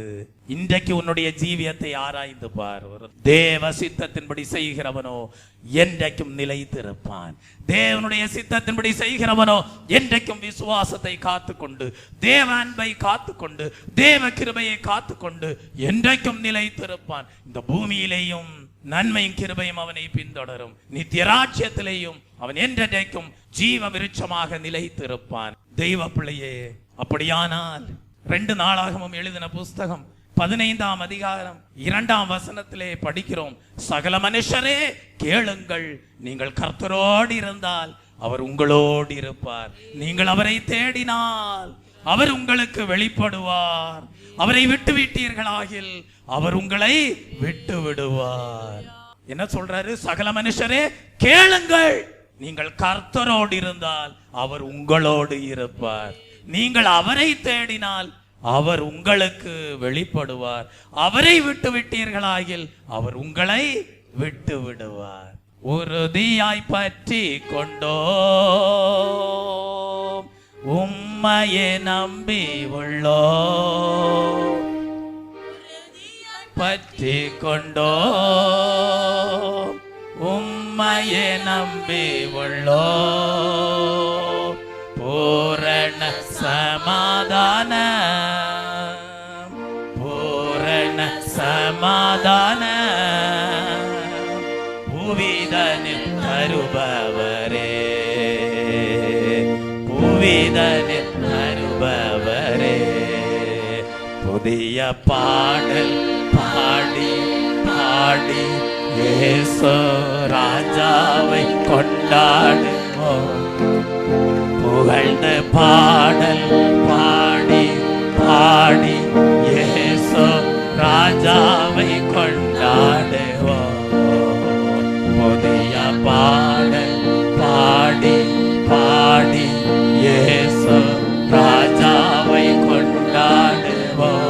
இன்றைக்கு உன்னுடைய ஜீவியத்தை ஆராய்ந்து பார். தேவ சித்தத்தின்படி செய்கிறவனோ என்றைக்கும் நிலைத்திருப்பான். தேவனுடைய சித்தத்தின்படி செய்கிறவனோ என்றைக்கும் விசுவாசத்தை காத்துக்கொண்டு, தேவ அன்பை காத்துக்கொண்டு, தேவ கிருபையை காத்துக்கொண்டு என்றைக்கும் நிலைத்திருப்பான். இந்த பூமியிலேயும் நன்மையும் கிருபையும் அவனை பின்தொடரும். நித்திய ராஜ்யத்திலேயும் அவன் என்றைக்கும் ஜீவ விருட்சமாக நிலைத்திருப்பான். தெய்வ பிள்ளையே, அப்படியானால் 2 நாளாகமும் எழுதின புஸ்தகம் 15ஆம் அதிகாரம் 2ஆம் வசனத்திலே படிக்கிறோம். சகல மனுஷரே கேளுங்கள், நீங்கள் கர்த்தரோடு இருந்தால் அவர் உங்களோடு இருப்பார். நீங்கள் அவரை தேடினால் அவர் உங்களுக்கு வெளிப்படுவார். அவரை விட்டு விட்டீர்களாகில் அவர் உங்களை விட்டு விடுவார். என்ன சொல்றாரு? சகல மனுஷரே கேளுங்கள், நீங்கள் கர்த்தரோடு இருந்தால் அவர் உங்களோடு இருப்பார். நீங்கள் அவரை தேடினால் அவர் உங்களுக்கு வெளிப்படுவார். அவரை விட்டு விட்டீர்களாகில் அவர் உங்களை விட்டு விடுவார். உறுதியாய் பற்றி கொண்டோம், உம்மையே நம்பி உள்ளோம். பற்றி கொண்டோம், உம்மையே நம்பி உள்ளோம். பூரண சமாதானம், பூரண சமாதானம் புவிதனில் தருபவரே, புவிதனில் தருபவரே. புதிய பாடல் பாடி பாடி இயேசு ராஜாவை கொண்டாடுவோம். புகழ்ந்த பாடல் பாடி பாடி இயேசு ராஜாவை கொண்டாடுவோம். புதிய பாடல் பாடி பாடி இயேசு ராஜாவை கொண்டாடுவோம்.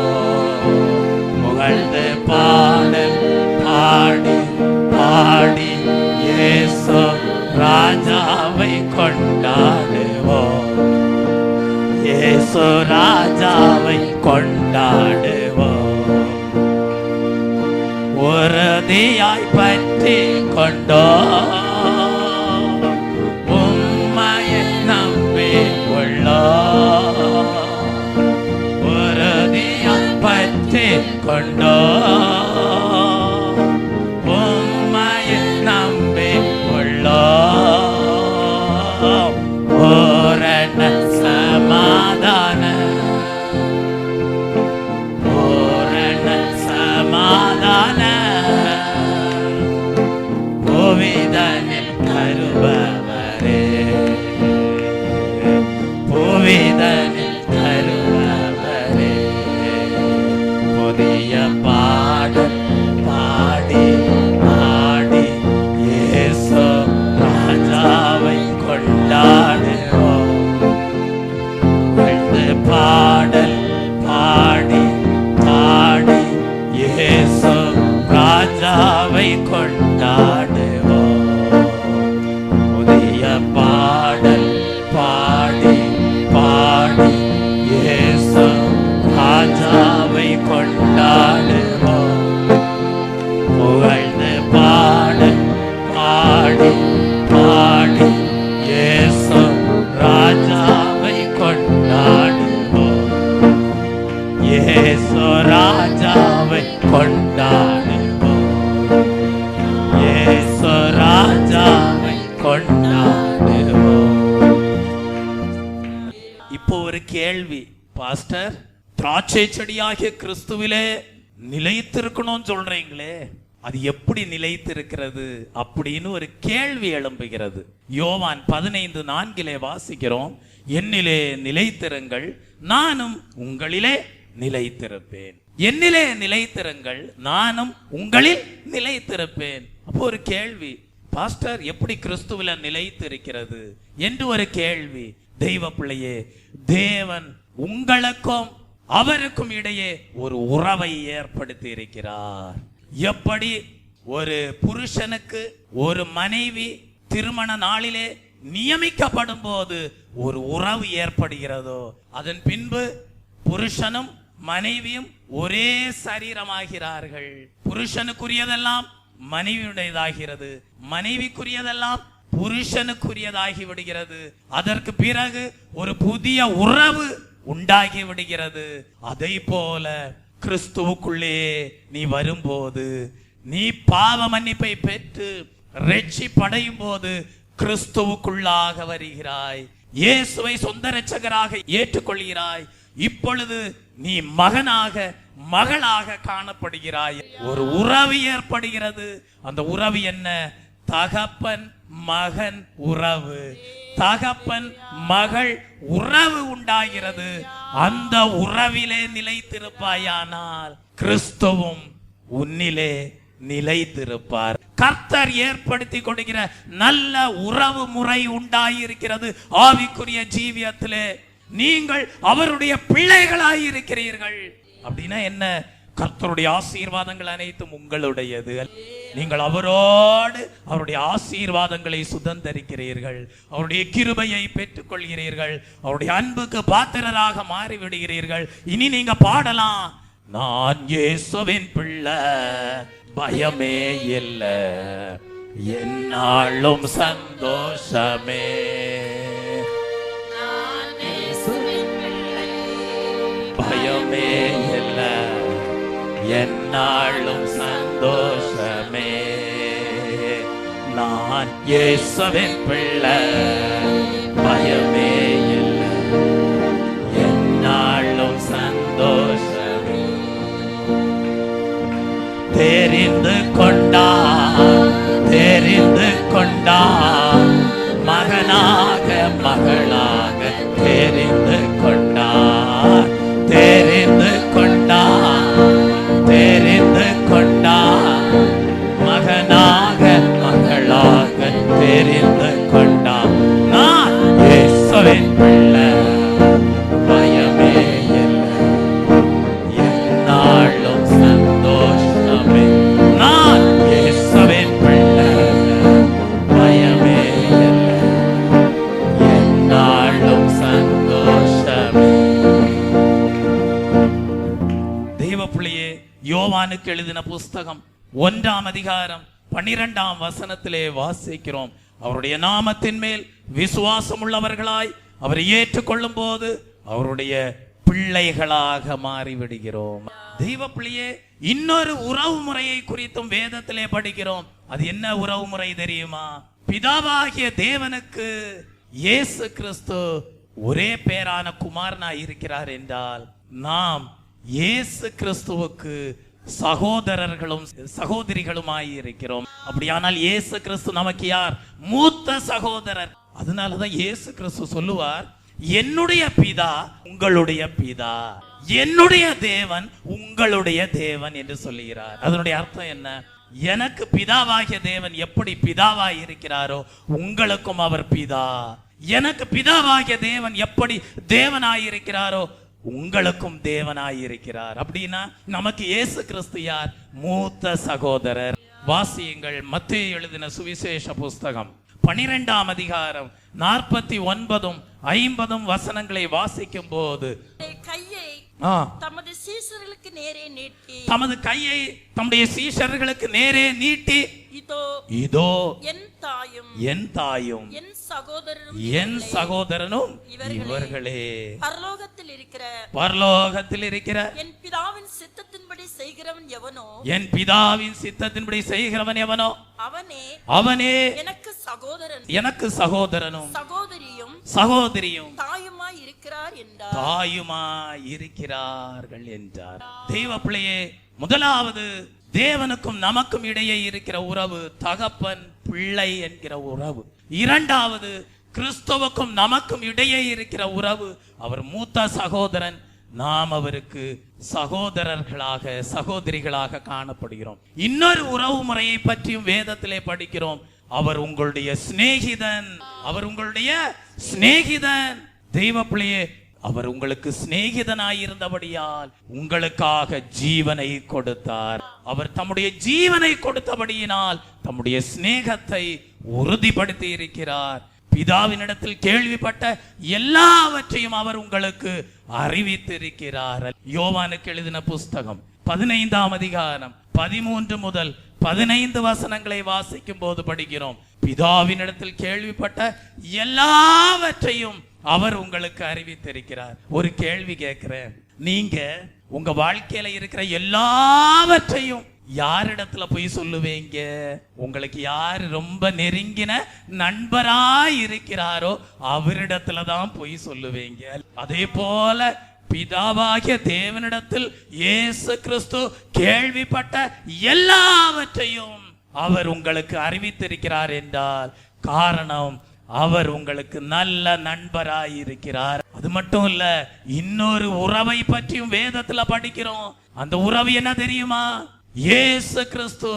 புகழ்ந்த பாடல் பாடி பாடி இயேசு ராஜாவை கொண்டாடுவோம். இயேசு ராஜாவை கொண்டாடுவோம். உறுதியாய் பற்றி கொண்டோம், உம்மையை நம்பி உள்ளோம். உறுதியாய் பற்றி கொண்டோம், உம்மையை நம்பி உள்ளோம். பூரண சமாதானம், பூரண சமாதானம் புவிதனில் தருபவரே, புவிதனில் தருபவரே. புதிய பாடல் பாடி பாடி இயேசு ராஜாவை கொண்டாடுவோம். பாடல் பாடி பாடி இயேசு ராஜாவை கொண்டாடுவோம். புதிய பாடல் பாடி பாடி இயேசு ராஜாவை கொண்டாடுவோம். புகழ்ந்து பாடல் பாடி பாடி இயேசு ராஜாவை கொண்டாடுவோம். இயேசு ராஜாவை கொண்டாடுவோம். இயேசு ராஜாவை கொண்டாடுவோம். இப்போ ஒரு கேள்வி, பாஸ்டர், திராட்சை செடியாகிய கிறிஸ்துவிலே நிலைத்திருக்கணும்னு சொல்றீங்களே, அது எப்படி நிலைத்திருக்கிறது அப்படின்னு ஒரு கேள்வி எழும்புகிறது. யோவான் 15:4 வாசிக்கிறோம், என்னிலே நிலைத்திருங்கள், நானும் உங்களிலே நிலைத்திருப்பேன். என்னிலே நிலைத்திருங்கள், நானும் உங்களில் நிலைத்திருப்பேன். அப்போ ஒரு கேள்வி, பாஸ்டர் எப்படி கிறிஸ்துவில நிலைத்திருக்கிறது என்று ஒரு கேள்வி. தெய்வ பிள்ளையே, தேவன் உங்களுக்கும் அவருக்கும் இடையே ஒரு உறவை ஏற்படுத்தி இருக்கிறார். எப்படி ஒரு புருஷனுக்கு ஒரு மனைவி திருமண நாளிலே நியமிக்கப்படும் போது ஒரு உறவு ஏற்படுகிறதோ, அதன் பின்பு புருஷனும் மனைவியும் ஒரே சரீரமாகிறார்கள். புருஷனுக்குரியதெல்லாம் மனைவியுடையதாகிறது, மனைவிக்குரியதெல்லாம் புருஷனுக்குரியதாகி விடுகிறது. அதற்கு பிறகு ஒரு புதிய உறவு உண்டாகி விடுகிறது. அதை போல கிறிஸ்துவுக்குள்ளே நீ வரும்போது, நீ பாவ மன்னிப்பை பெற்று ரட்சிப்படையும் போது கிறிஸ்துவுக்குள்ளாக வருகிறாய். இயேசுவை சொந்த இரட்சகராக ஏற்றுக்கொள்கிறாய். இப்பொழுது நீ மகனாக மகளாக காணப்படுகிறாய். ஒரு உறவு ஏற்படுகிறது. அந்த உறவு என்ன? தகப்பன் மகன் உறவு, தகப்பன் மகள் உறவு உண்டாகிறது. அந்த உறவிலே நிலைத்திருப்பாயானால் கிறிஸ்துவும் உன்னிலே நிலைத்திருப்பார். கர்த்தர் ஏற்படுத்தி கொடுக்கிற நல்ல உறவு முறை உண்டாயிருக்கிறது. ஆவிக்குரிய ஜீவியத்திலே நீங்கள் அவருடைய பிள்ளைகளாயிருக்கிறீர்கள். அப்படின்னா என்ன? கர்த்தருடைய ஆசீர்வாதங்கள் அனைத்தும் உங்களுடையது. நீங்கள் அவரோடு அவருடைய ஆசீர்வாதங்களை சுதந்தரிக்கிறீர்கள். அவருடைய கிருபையை பெற்றுக் கொள்கிறீர்கள். அவருடைய அன்புக்கு பாத்திரராக மாறிவிடுகிறீர்கள். இனி நீங்க பாடலாம், நான் இயேசுவின் பிள்ளை, பயமே இல்லை, என்னாலும் சந்தோஷமே. பயமே இல்லை, என்னாலும் சந்தோஷமே. நான் இயேசுவின் பிள்ளை, பயமே இல்லை, என்னாலும் சந்தோஷமே. தெரிந்து கொண்டா மகனாக மகளாக தெரிந்து கொண்டா மகனாக மகளாக தெரிந்து கொண்டா. நான் இயேசுவின் பிள்ளை, பயமே இல்லை, என்னாலும் சந்தோஷமே. நான் இயேசுவின் பிள்ளை, பயமே இல்லை, என்னாலும் சந்தோஷமே. தெய்வ பிள்ளையே, யோவானுக்கு எழுதின புஸ்தகம் 1ஆம் அதிகாரம் 12ஆம் வசனத்திலே வாசிக்கிறோம். அவருடைய நாமத்தின் மேல் விசுவாசம் உள்ளவர்களாய் அவரை ஏற்றுக்கொள்ளும் போது அவருடைய பிள்ளைகளாக மாறிவிடுகிறோம். தெய்வ பிள்ளையே, இன்னொரு உறவு முறையை குறித்தும் வேதத்திலே படிக்கிறோம். அது என்ன உறவு முறை தெரியுமா? பிதாவாகிய தேவனுக்கு இயேசு கிறிஸ்து ஒரே பேரான குமாரனாய் இருக்கிறார் என்றால், நாம் இயேசு கிறிஸ்துவுக்கு சகோதரர்களும் சகோதரிகளுமாய் இருக்கிறோம். அப்படியானால் இயேசு கிறிஸ்து நமக்கு யார்? மூத்த சகோதரர். அதனாலதான் இயேசு கிறிஸ்து சொல்லுவார், என்னுடைய பிதா உங்களுடைய பிதா, என்னுடைய தேவன் உங்களுடைய தேவன் என்று சொல்லுகிறார். அதனுடைய அர்த்தம் என்ன? எனக்கு பிதாவாகிய தேவன் எப்படி பிதாவாய் இருக்கிறாரோ உங்களுக்கும் அவர் பிதா. எனக்கு பிதாவாகிய தேவன் எப்படி தேவனாயிருக்கிறாரோ உங்களுக்கும் தேவனாயிருக்கிறார். அப்படின்னா நமக்கு இயேசு கிறிஸ்து யார்? மூத்த சகோதரர். வாசியுங்கள், மத்தேயு எழுதின சுவிசேஷ புஸ்தகம் 12ஆம் அதிகாரம் 49 50 வசனங்களை வாசிக்கும் போது, கையை தமது சீஷர்களுக்கு நேரே நீட்டி, தமது கையை தம்முடைய சீஷர்களுக்கு நேரே நீட்டி, இதோ என் தாயும் என் சகோதரனும் இவர்களே, பரலோகத்தில் இருக்கிற என் பிதாவின் சித்தத்தின்படி செய்கிறவன் எவனோ, என் பிதாவின் சித்தத்தின்படி செய்கிறவன் எவனோ அவனே எனக்கு சகோதரனும் சகோதரியும் தாயுமாய் இருக்கிறார்கள் என்றார். தெய்வ பிள்ளையே, முதலாவது தேவனுக்கும் நமக்கும் இடையே இருக்கிற உறவு தகப்பன் பிள்ளை என்கிற உறவு. இரண்டாவது கிறிஸ்துவுக்கும் நமக்கும் இடையே இருக்கிற உறவு அவர் மூத்த சகோதரன், நாம் அவருக்கு சகோதரர்களாக சகோதரிகளாக காணப்படுகிறோம். இன்னொரு உறவு முறையை பற்றியும் வேதத்திலே படிக்கிறோம். அவர் உங்களுடைய சிநேகிதன், அவர் உங்களுடைய சிநேகிதன். தெய்வ பிள்ளையே, அவர் உங்களுக்கு சிநேகிதனாயிருந்தபடியால் உங்களுக்காக ஜீவனை கொடுத்தார். அவர் தம்முடைய ஜீவனை கொடுத்தபடியினால் தம்முடைய சிநேகத்தை உறுதிப்படுத்தி இருக்கிறார். பிதாவினிடத்தில் கேள்விப்பட்ட எல்லாவற்றையும் அவர் உங்களுக்கு அறிவித்திருக்கிறார். யோவானுக்கு எழுதின புஸ்தகம் 15ஆம் அதிகாரம் 13 முதல் 15 வசனங்களை வாசிக்கும் போது படிக்கிறோம். பிதாவினிடத்தில் கேள்விப்பட்ட எல்லாவற்றையும் அவர் உங்களுக்கு அறிவித்திருக்கிறார். ஒரு கேள்வி கேட்கிறேன், நீங்க உங்க வாழ்க்கையில இருக்கிற எல்லாவற்றையும் யாரிடத்துல போய் சொல்லுவீங்க? உங்களுக்கு யார் ரொம்ப நெருங்கின நண்பராய் இருக்கிறாரோ அவரிடத்துல தான் போய் சொல்லுவீங்க. அதே போல பிதாவாகிய தேவனிடத்தில் இயேசு கிறிஸ்து கேள்விப்பட்ட எல்லாவற்றையும் அவர் உங்களுக்கு அறிவித்திருக்கிறார் என்றால் காரணம், அவர் உங்களுக்கு நல்ல நண்பராய் இருக்கிறார். அது மட்டும் இல்ல, இன்னொரு உறவை பற்றியும் வேதத்துல படிக்கிறோம். அந்த உறவு என்ன தெரியுமா? இயேசு கிறிஸ்து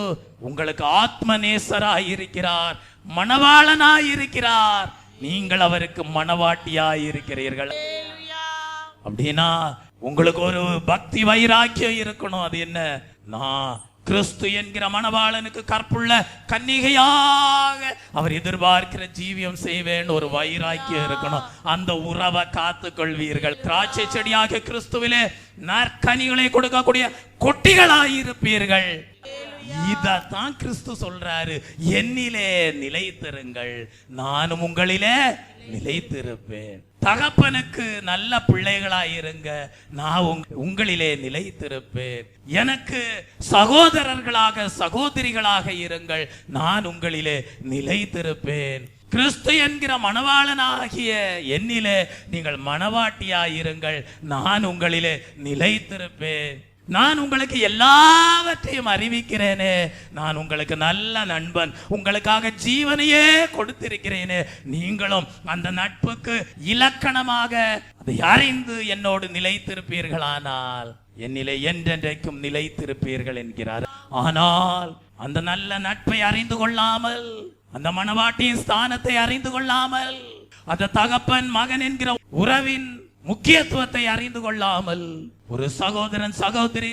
உங்களுக்கு ஆத்ம நேசராய் இருக்கிறார், மணவாளனாய் இருக்கிறார். நீங்கள் அவருக்கு மணவாட்டியாய் இருக்கிறீர்கள். அப்படின்னா உங்களுக்கு ஒரு பக்தி வைராக்கியம் இருக்கணும். அது என்ன? நான் கிறிஸ்து என்கிற மணவாளனுக்கு கற்புள்ள கன்னிகையாக அவர் எதிர்பார்க்கிற ஜீவியம் செய்வேன் ஒரு வைராக்கியம் இருக்கணும். அந்த உறவை காத்து கொள்வீர்கள். திராட்சை செடியாக கிறிஸ்துவிலே நற்கனிகளை கொடுக்கக்கூடிய கொட்டிகளாயிருப்பீர்கள். இதத்தான் கிறிஸ்து சொல்றாரு, என்னிலே நிலைத்திருங்கள், நானும் உங்களிலே நிலைத்திருப்பேன். தகப்பனுக்கு நல்ல பிள்ளைகளாயிருங்க, நான் உங்களிலே நிலைத்திருப்பேன். எனக்கு சகோதரர்களாக சகோதரிகளாக இருங்கள், நான் உங்களிலே நிலைத்திருப்பேன். கிறிஸ்து என்கிற மணவாளனாகிய என்னிலே நீங்கள் மணவாட்டியாயிருங்கள், நான் உங்களிலே நிலைத்திருப்பேன். நான் உங்களுக்கு எல்லாவற்றையும் அறிவிக்கிறேனே, நான் உங்களுக்கு நல்ல நண்பன், உங்களுக்காக ஜீவனையே கொடுத்திருக்கிறேனே. நீங்களும் அந்த நட்புக்கு இலக்கணமாக அதை அறிந்து என்னோடு நிலைத்திருப்பீர்களானால் என்னிலே என்றென்றைக்கும் நிலைத்திருப்பீர்கள் என்கிறார். ஆனால் அந்த நல்ல நட்பை அறிந்து கொள்ளாமல், அந்த மணவாட்டியின் ஸ்தானத்தை அறிந்து கொள்ளாமல், அந்த தகப்பன் மகன் என்கிற உறவின் முக்கியத்துவத்தை அறிந்து கொள்ளாமல், ஒரு சகோதரன் சகோதரி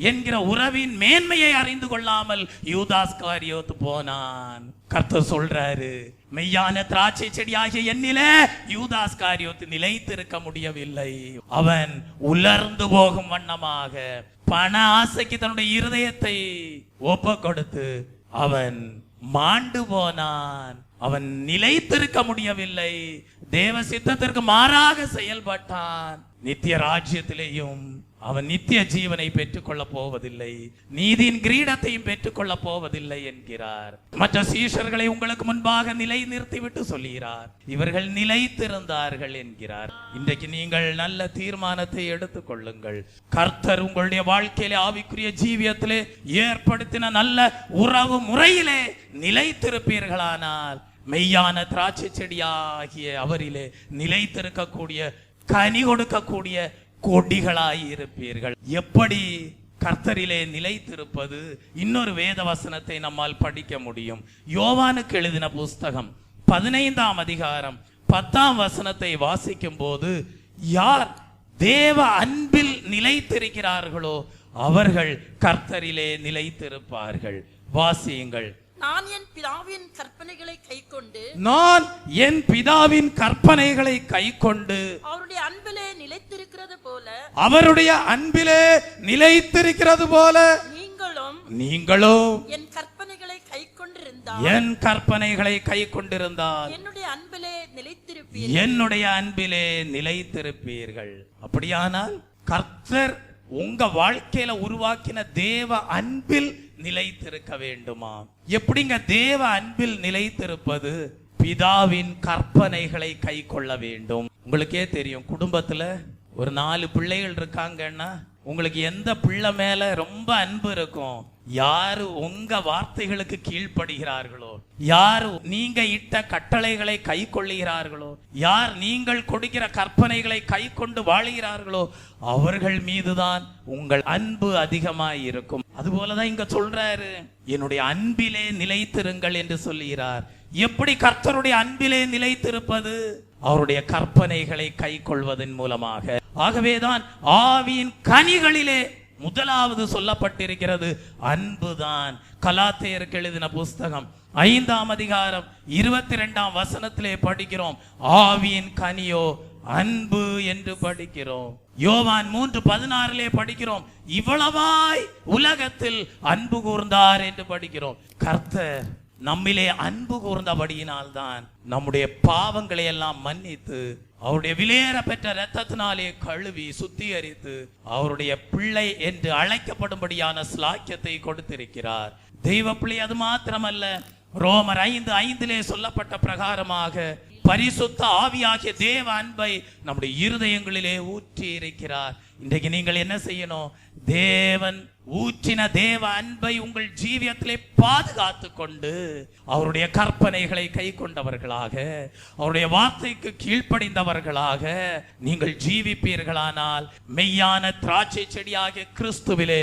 என்கிற உறவின் மேன்மையை அறிந்து கொள்ளாமல் யூதாஸ்காரியோத்து போனான். கர்த்தர் சொல்றாரு, மெய்யான திராட்சை செடியாகிய என்னிலே யூதாஸ்காரியோத்து நிலைத்திருக்க முடியவில்லை. அவன் உலர்ந்து போகும் வண்ணமாக பண ஆசைக்கு தன்னுடைய இருதயத்தை ஒப்பு கொடுத்து அவன் மாண்டு போனான். அவன் நிலைத்திருக்க முடியவில்லை. தேவ சித்தத்திற்கு மாறாக செயல்பட்டான். நித்திய ராஜ்யத்திலேயும் அவன் நித்திய ஜீவனை பெற்றுக்கொள்ள போவதில்லை, நீதியின் கிரீடத்தையும் பெற்றுக்கொள்ள போவதில்லை என்கிறார். மற்ற சீஷர்களை உங்களுக்கு முன்பாக நிலை நிறுத்திவிட்டு சொல்கிறார், இவர்கள் நிலைத்திருந்தார்கள் என்கிறார். இன்றைக்கு நீங்கள் நல்ல தீர்மானத்தை எடுத்துக் கொள்ளுங்கள். கர்த்தர் உங்களுடைய வாழ்க்கையிலே ஆவிக்குரிய ஜீவியத்திலே ஏற்படுத்தின நல்ல உறவு முறையிலே நிலைத்திருப்பீர்களானால் மெய்யான திராட்சை செடியாகிய அவரிலே நிலைத்திருக்கக்கூடிய கனி கொடுக்கக்கூடிய கொடிகளாய் இருப்பீர்கள். எப்படி கர்த்தரிலே நிலைத்திருப்பது? இன்னொரு வேத வசனத்தை நம்மால் படிக்க முடியும். யோவானுக்கு எழுதின புஸ்தகம் 15ஆம் அதிகாரம் 10ஆம் வசனத்தை வாசிக்கும் போது, யார் தேவ அன்பில் நிலைத்திருக்கிறார்களோ அவர்கள் கர்த்தரிலே நிலைத்திருப்பார்கள். வாசியுங்கள். நான் என் பிதாவின் கற்பனைகளை கைக்கொண்டு அவருடைய அன்பிலே நிலைத்திருக்கிறது போல நீங்களும் என் கற்பனைகளை கைக்கொண்டிருந்தால் என்னுடைய அன்பிலே நிலைத்திருப்பீர்கள். அப்படியானால் கர்த்தர் உங்க வாழ்க்கையில உருவாக்கின தேவ அன்பில் நிலைத்திருக்க வேண்டுமா? எப்படிங்க தேவ அன்பில் நிலைத்திருப்பது? பிதாவின் கற்பனைகளை கை கொள்ள வேண்டும். உங்களுக்கே தெரியும், குடும்பத்துல ஒரு 4 பிள்ளைகள் இருக்காங்கன்னா உங்களுக்கு எந்த பிள்ளை மேல ரொம்ப அன்பு இருக்கும்? யாரு உங்க வார்த்தைகளுக்கு கீழ்ப்படுகிறார்களோ, யார் நீங்க இட்ட கட்டளைகளை கை கொள்ளுகிறார்களோ, யார் நீங்கள் கொடுக்கிற கற்பனைகளை கை கொண்டு வாழுகிறார்களோ அவர்கள் மீதுதான் உங்கள் அன்பு அதிகமாய் இருக்கும். அதுபோலதான் இங்க சொல்றாரு, என்னுடைய அன்பிலே நிலைத்திருங்கள் என்று சொல்லுகிறார். எப்படி கர்த்தருடைய அன்பிலே நிலைத்திருப்பது? அவருடைய கற்பனைகளை கை கொள்வதன் மூலமாக. ஆகவேதான் ஆவியின் கனிகளிலே முதலாவது சொல்லப்பட்டிருக்கிறது அன்புதான். கலாத்தியருக்கு எழுதின புஸ்தகம் 5ஆம் அதிகாரம் 22ஆம் வசனத்திலே படிக்கிறோம், ஆவியின் கனியோ அன்பு என்று படிக்கிறோம். யோவான் 3:16 படிக்கிறோம், இவ்வளவாய் உலகத்தில் அன்பு கூர்ந்தார் என்று படிக்கிறோம். கர்த்தர் நம்மிலே அன்பு கூர்ந்தபடியினால் தான் நம்முடைய பாவங்களை எல்லாம் மன்னித்து அவருடைய விலையேற பெற்ற இரத்தத்தினாலே கழுவி சுத்திகரித்து அவருடைய பிள்ளை என்று அழைக்கப்படும்படியான ஸ்லாக்கியத்தை கொடுத்திருக்கிறார். தெய்வ பிள்ளை அது மாத்திரமல்ல, ரோமர் 5:5 சொல்லப்பட்ட பிரகாரமாக பரிசுத்த ஆவியாகிய தேவ அன்பை நம்முடைய இருதயங்களிலே ஊற்றி இருக்கிறார். இன்றைக்கு நீங்கள் என்ன செய்யணும்? தேவன் ஊற்றின தேவ அன்பை உங்கள் ஜீவியத்திலே பாதுகாத்து கொண்டு அவருடைய கற்பனைகளை கை கொண்டவர்களாக, அவருடைய வார்த்தைக்கு கீழ்ப்படிந்தவர்களாக நீங்கள் ஜீவிப்பீர்களானால் மெய்யான திராட்சை செடியாகிய கிறிஸ்துவிலே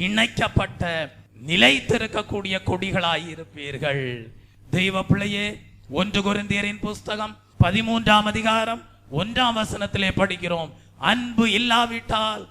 இணைக்கப்பட்ட நிலைத்திருக்கக்கூடிய கொடிகளாய் இருப்பீர்கள். தெய்வ பிள்ளையே, 1 கொரிந்தியரின் புஸ்தகம் 13ஆம் அதிகாரம் 1ஆம் வசனத்திலே படிக்கிறோம், அன்பு இல்லாவிட்டால்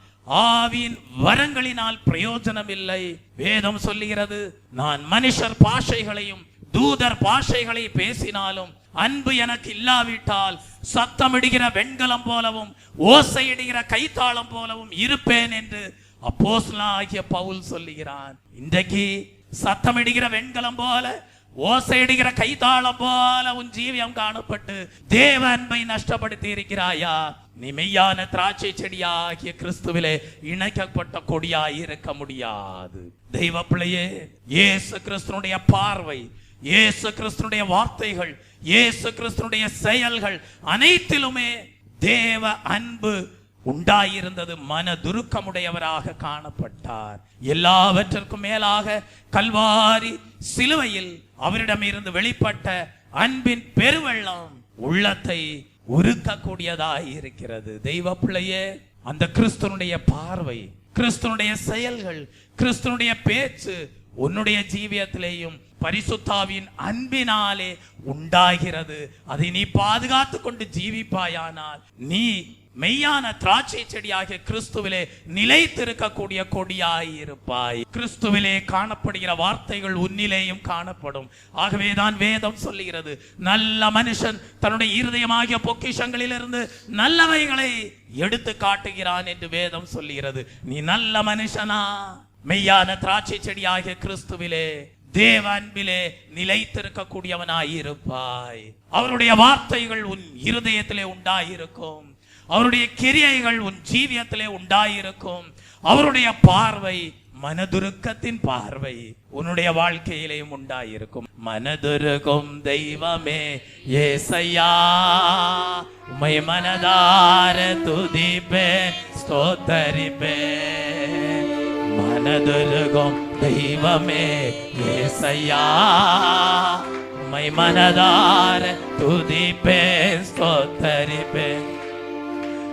ஆவியின் வரங்களினால் பிரயோஜனம் இல்லை. வேதம் சொல்லுகிறது, நான் மனுஷர் பாஷைகளையும் தூதர் பாஷைகளை பேசினாலும் அன்பு எனக்கு இல்லாவிட்டால் சத்தமிடுகிற வெண்கலம் போலவும் ஓசையிடுகிற கைத்தாளம் போலவும் இருப்பேன் என்று அப்போஸ்தலனாகிய பவுல் சொல்லுகிறான். இன்றைக்கு சத்தமிடுகிற வெண்கலம் போல ஓசையிடுகிற கைத்தாளம் போல உன் ஜீவியம் காணப்பட்டு தேவ அன்பை நஷ்டப்படுத்தி இருக்கிறாயா? நீ மெய்யான திராட்சை செடியாகிய கிறிஸ்துவிலே இணைக்கப்பட்ட கொடியாய் இருக்க முடியாது. தெய்வ பிள்ளையே, இயேசு கிறிஸ்துனுடைய பார்வை, இயேசு கிறிஸ்துனுடைய வார்த்தைகள், இயேசு கிறிஸ்துனுடைய செயல்கள் அனைத்திலுமே தேவ அன்பு உண்டாயிருந்தது. மனதுருக்கமுடையவராக காணப்பட்டார். எல்லாவற்றிற்கும் மேலாக கல்வாரி சிலுவையில் அவரிடம் இருந்து வெளிப்பட்ட அன்பின் பெருவெள்ளம் உள்ளத்தை உருக்கக்கூடியதாய் இருக்கிறது. தெய்வ பிள்ளையே, அந்த கிறிஸ்துனுடைய பார்வை, கிறிஸ்துனுடைய செயல்கள், கிறிஸ்துனுடைய பேச்சு உன்னுடைய ஜீவியத்திலேயும் பரிசுத்தாவின் அன்பினாலே உண்டாகிறது. அதை நீ பாதுகாத்து கொண்டு ஜீவிப்பாயானால் நீ மெய்யான திராட்சை செடியாகிய கிறிஸ்துவிலே நிலைத்திருக்கக்கூடிய கொடியாய் இருப்பாய். கிறிஸ்துவிலே காணப்படுகிற வார்த்தைகள் உன்னிலேயும் காணப்படும். ஆகவேதான் வேதம் சொல்லுகிறது, நல்ல மனுஷன் தன்னுடைய இருதயமாகிய பொக்கிஷங்களிலிருந்து நல்லவைகளை எடுத்து காட்டுகிறான் என்று வேதம் சொல்லுகிறது. நீ நல்ல மனுஷனா? மெய்யான திராட்சை செடியாகிய கிறிஸ்துவிலே தேவ அன்பிலே நிலைத்திருக்கக்கூடியவனாய் இருப்பாய். அவருடைய வார்த்தைகள் உன் இருதயத்திலே உண்டாயிருக்கும். அவருடைய கிரியைகள் உன் ஜீவியத்திலே உண்டாயிருக்கும். அவருடைய பார்வை மனதுருக்கத்தின் பார்வை உன்னுடைய வாழ்க்கையிலேயும் உண்டாயிருக்கும். மனதுருகும் தெய்வமே ஏசையா, உம்மை மனதார துதிப்பே ஸ்தோத்தரிப்பே. மனதுருகும் தெய்வமே ஏசையா, உம்மை மனதார துதிப்பே ஸ்தோத்தரிப்பே.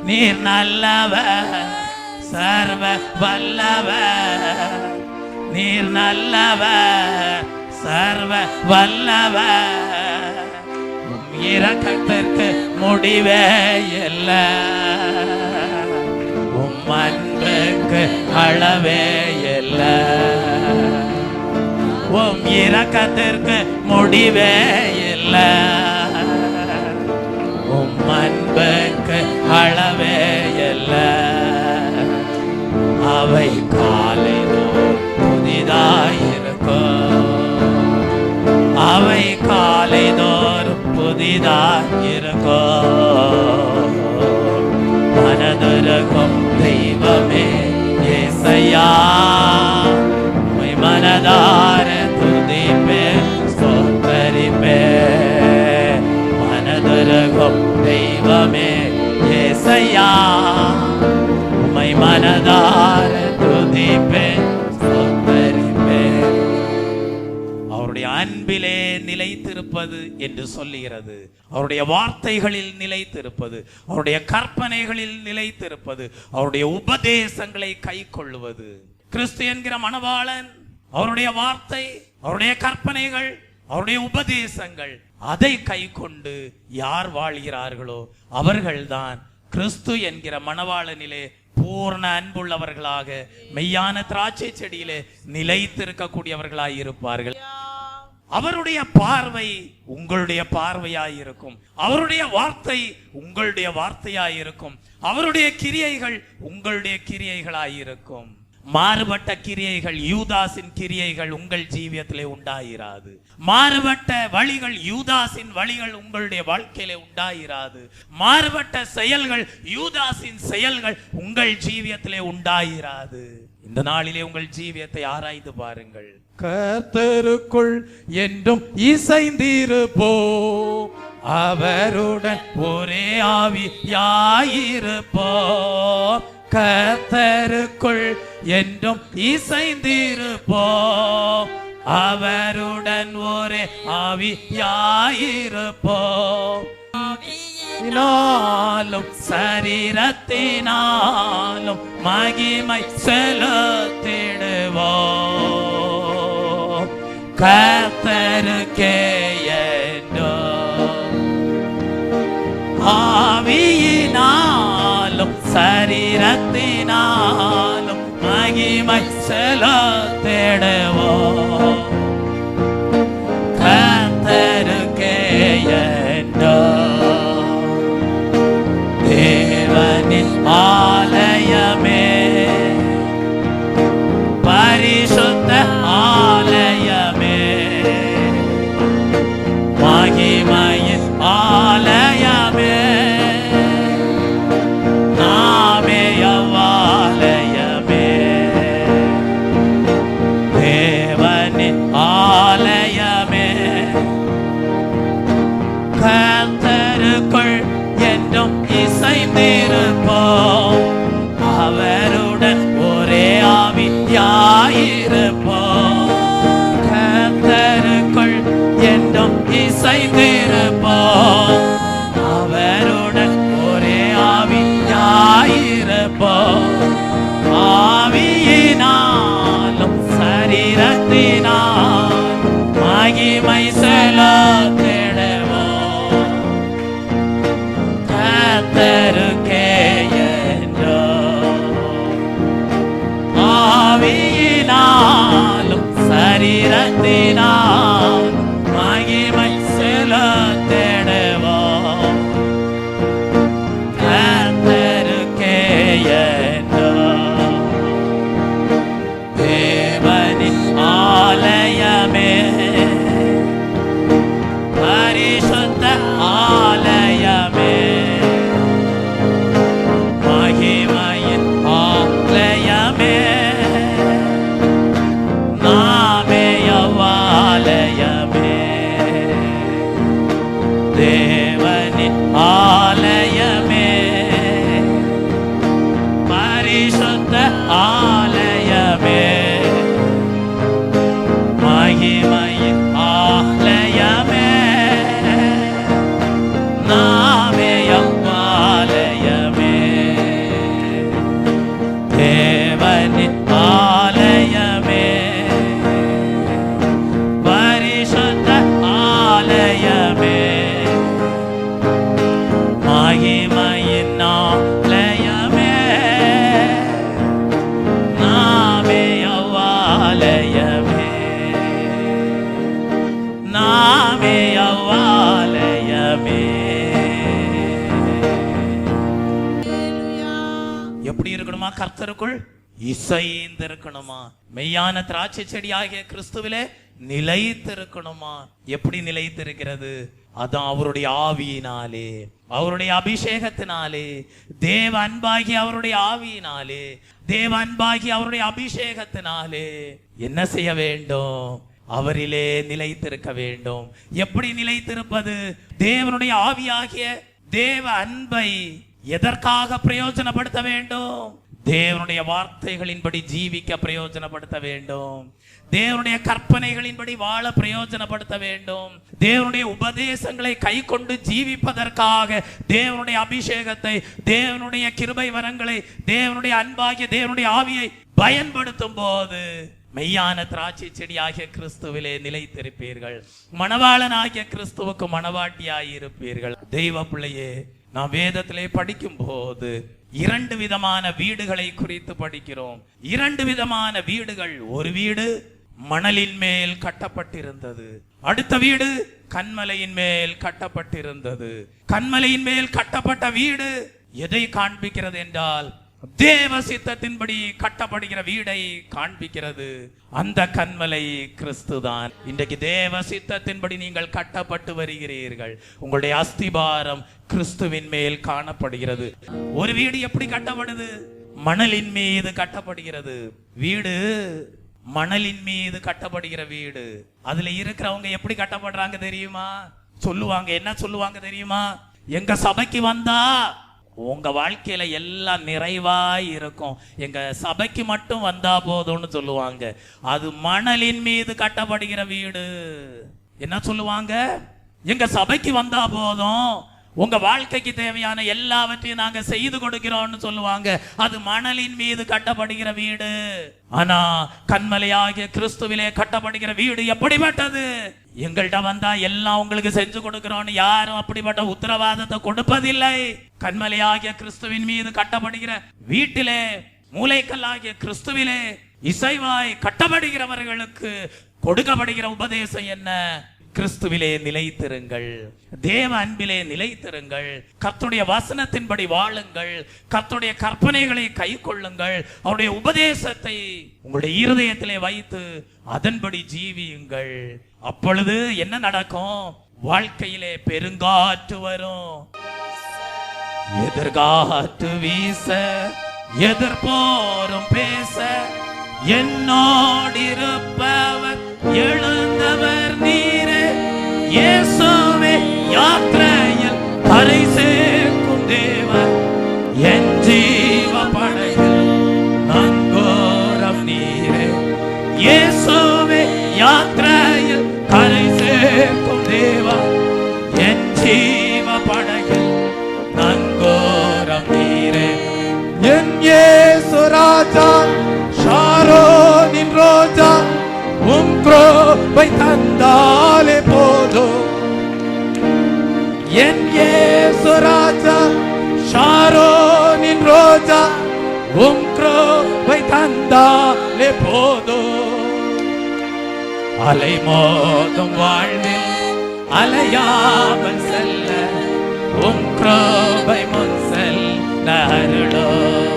நீர் நல்லவர், சர்வ வல்லவர். நீர் நல்லவர், சர்வ வல்லவர். உம் இரக்கத்திற்கு முடிவே இல்லை, உம் அன்புக்கு அளவே இல்லை. உம் இரக்கத்திற்கு முடிவே இல்லை, உம் அன்புக்கு அளவே இல்லை. அவை காலைதோறும் புதிதாயிருக்கும், அவை காலைதோறும் புதிதாயிருக்கும். மனதுருகும் தெய்வமே ஏசையா, உம்மை மனதார துதிப்பே ஸ்தோத்தரிப்பே. மனதுருகும் தெய்வமே ஏசையா, உம்மை மனதார துதிப்பே ஸ்தோத்தரிப்பே. அவருடைய அன்பிலே நிலைத்திருப்பது என்று சொல்லுகிறது. அவருடைய வார்த்தைகளில் நிலைத்திருப்பது, அவருடைய கற்பனைகளில் நிலைத்திருப்பது, அவருடைய உபதேசங்களை கை கொள்ளுவது. கிறிஸ்து என்கிற மணவாளன் அவருடைய வார்த்தை, அவருடைய கற்பனைகள், அவருடைய உபதேசங்கள் அதை கை கொண்டு யார் வாழ்கிறார்களோ அவர்கள்தான் கிறிஸ்து என்கிற மணவாளனிலே பூர்ண அன்புள்ளவர்களாக மெய்யான திராட்சை செடியிலே நிலைத்திருக்கக்கூடியவர்களாய் இருப்பார்கள். அவருடைய பார்வை உங்களுடைய பார்வையாயிருக்கும், அவருடைய வார்த்தை உங்களுடைய வார்த்தையாயிருக்கும், அவருடைய கிரியைகள் உங்களுடைய கிரியைகளாயிருக்கும். மாறுபட்ட கிரியைகள், யூதாசின் கிரியைகள் உங்கள் ஜீவியத்திலே உண்டாயிராது. மாறுபட்ட வழிகள், யூதாசின் வழிகள் உங்களுடைய வாழ்க்கையிலே உண்டாயிராது. மாறுபட்ட செயல்கள், யூதாசின் செயல்கள் உங்கள் ஜீவியத்திலே உண்டாயிராது. இந்த நாளிலே உங்கள் ஜீவியத்தை ஆராய்ந்து பாருங்கள். கர்த்தருக்குள் என்றும் இசைந்திருப்போம், அவருடன் ஒரே ஆவியாயிருப்போம். கர்த்தருக்குள் என்றும் இசைந்திருப்போம், அவருடன் ஒரே ஆவியாயிருப்போம். ஆவியினாலும் சரீரத்தினாலும் மகிமை செலுத்திடுவோம். கர்த்தருக்கே என்றும் ஆவியினாலும் சரீரத்தினாலும் மகிமை செலுத்திடுவோம். கர்த்தருக்கே என்றும் தேவனின் ஆலயமே, பரிசுத்த ஆலயமே, மகிமையின் ஆலயமே, நாமே அவ்வாலயமே. தேவனின் ஆலயமே, கர்த்தருக்குள் என்றும் இசைந்திருப்போம், அவருடன் ஒரே ஆவியாயிருப்போம். கர்த்தருக்குள் என்றும் இசைந்திருப்போம், அவருடன் ஒரே ஆவியாயிருப்போம். ஆவியினாலும் சரீரத்தினாலும் மகிமை செலுத்திடுவோம். கர்த்தருக்கே என்றும் ஆவியினாலும் சரீரத்தினாலும் மகிமை செலுத்திடுவோம். கர்த்தருக்கே என்றும் தேவனின் ஆலயமே, பரிசுத்த ஆலயமே, மகிமையின் ஆலயமே, நாமே அவ்வாலயமே. தேவனின் ஆலயமே, பரிசுத்த ஆலயமே, மகிமையின் ஆலயமே, நாமே அவ்வாலயமே. தேவனின் ஆலயமே, பரிசுத்த ஆலயமே, மகிமையின் ஆலயமே, நாமே அவ்வாலயமே, நாமே அவ்வாலயமே. எப்படி இருக்கணுமா? கர்த்தருக்குள் இசைந்திருக்கணுமா? மெய்யான திராட்சை செடியாகிய கிறிஸ்துவிலே நிலைத்திருக்கணுமா? எப்படி நிலைத்திருக்கிறது? அதான் அவருடைய ஆவியினாலே, அவருடைய அபிஷேகத்தினாலே, தேவ அன்பாகி அவருடைய ஆவியினாலே, தேவ அன்பாகி அவருடைய அபிஷேகத்தினாலே என்ன செய்ய வேண்டும்? அவரிலே நிலைத்திருக்க வேண்டும். எப்படி நிலைத்திருப்பது? தேவனுடைய ஆவியாகிய தேவ அன்பை எதற்காக பிரயோஜனப்படுத்த வேண்டும்? தேவனுடைய வார்த்தைகளின்படி ஜீவிக்க பிரயோஜனப்படுத்த வேண்டும். தேவனுடைய கற்பனைகளின்படி வாழ பிரயோஜனப்படுத்த வேண்டும். தேவனுடைய உபதேசங்களை கை கொண்டு ஜீவிப்பதற்காக தேவனுடைய அபிஷேகத்தை, தேவனுடைய கிருபை வரங்களை, தேவனுடைய அன்பாகிய தேவனுடைய ஆவியை பயன்படுத்தும் போது மெய்யான திராட்சை செடியாகிய கிறிஸ்துவிலே நிலைத்திருப்பீர்கள். மணவாளனாகிய கிறிஸ்துவுக்கு மணவாட்டியாய் இருப்பீர்கள். தெய்வ பிள்ளையே, நாம் வேதத்திலே படிக்கும் போது 2 விதமான வீடுகளை குறித்து படிக்கிறோம். 2 விதமான வீடுகள். ஒரு வீடு மணலின் மேல் கட்டப்பட்டிருந்தது, அடுத்த வீடு கன்மலையின் மேல் கட்டப்பட்டிருந்தது. கன்மலையின் மேல் கட்டப்பட்ட வீடு எதை காண்பிக்கிறது என்றால், தேவ சித்தத்தின்படி கட்டப்படுகிற வீடை காண்பிக்கிறது. அந்த கன்மலை கிறிஸ்துதான். இன்றைக்கு தேவ சித்தத்தின்படி நீங்கள் கட்டப்பட்டு வருகிறீர்கள். உங்களுடைய அஸ்திபாரம் கிறிஸ்துவின் மேல் காணப்படுகிறது. ஒரு வீடு எப்படி கட்டப்படுது? மணலின் மீது கட்டப்படுகிறது. வீடு மணலின் மீது கட்டப்படுகிற வீடு. அதுல இருக்கிறவங்க எப்படி கட்டப்படுறாங்க தெரியுமா? சொல்லுவாங்க, என்ன சொல்லுவாங்க தெரியுமா? எங்க சபைக்கு வந்தா உங்க வாழ்க்கையில எல்லாம் நிறைவாய் இருக்கும், எங்க சபைக்கு மட்டும் வந்தா போதும்னு சொல்லுவாங்க. அது மணலின் மீது கட்டப்படுகிற வீடு. என்ன சொல்லுவாங்க? எங்க சபைக்கு வந்தா போதும், உங்க வாழ்க்கைக்கு தேவையான எல்லாவற்றையும் நாங்க செய்து கொடுக்கிறோம்னு சொல்லுவாங்க. அது மணலின் மீது கட்டப்படுகிற வீடு. ஆனா கன்மலையாகிய கிறிஸ்துவிலே கட்டப்படுகிற வீடு எப்படிப்பட்டது? எங்கள்கிட்ட வந்தா எல்லாம் உங்களுக்கு செஞ்சு கொடுக்கிறோம்னு யாரும் அப்படிப்பட்ட உத்தரவாதத்தை கொடுப்பதில்லை. கன்மலையாகிய கிறிஸ்துவின் மீது கட்டப்படுகிற வீட்டிலே, மூலைக்கல்லாகிய கிறிஸ்துவிலே இசைவாய் கட்டப்படுகிறவர்களுக்கு கொடுக்கப்படுகிற உபதேசம் என்ன? கிறிஸ்துவிலே நிலைத்திருங்கள், தேவ அன்பிலே நிலைத்திருங்கள், கர்த்தருடைய வசனத்தின்படி வாழுங்கள், கர்த்தருடைய கற்பனைகளை கை கொள்ளுங்கள், அவருடைய உபதேசத்தை உங்களுடைய இருதயத்திலே வைத்து அதன்படி ஜீவியுங்கள். அப்பொழுது என்ன நடக்கும்? வாழ்க்கையிலே பெருங்காற்று வரும், எதிர்காற்று வீச, எதிர்போரும் பேச, என்னோடிருப்பவர் எழுந்தவர் நீரே, இயேசுவே யாத்திரையில் கரை சேர்க்கும் தேவன், என் ஜீவ படையில் நங்கோரம் நீரே, இயேசுவே யாத்திரையில் கரை சேர்க்கும் தேவன், என் ஜீவ படையில் நங்கோரம் நீரே. என் இயேசு ராஜா, ஷாரோனின் ரோஜா, உம் கிருபை தந்தாலே போதும். என் இயேசு ராஜா, ஷாரோனின் ரோஜா, உம் கிருபை தந்தாலே போதும். அலை மோதும் வாழ்வில் அலையாமல் செல்ல உம் கிருபை முன் செல்ல அருளும்.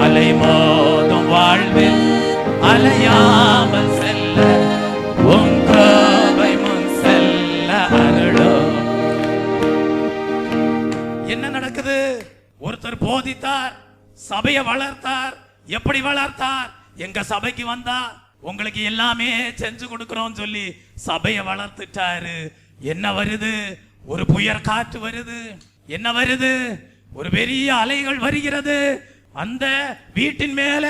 அலை மோதும் வாழ்வில் அலையாமல் செல்ல உம் கிருபை முன் செல்ல அருளும். என்ன நடக்குது? ஒருத்தர் போதித்தார், சபையை வளர்த்தார். எப்படி வளர்த்தார்? எங்க சபைக்கு வந்தா உங்களுக்கு எல்லாமே செஞ்சு கொடுக்கிறோம் சொல்லி சபையை வளர்த்துட்டாரு. என்ன வருது? ஒரு புயல் காற்று வருது. என்ன வருது? ஒரு பெரிய அலைகள் வருகிறது. அந்த வீட்டின் மேல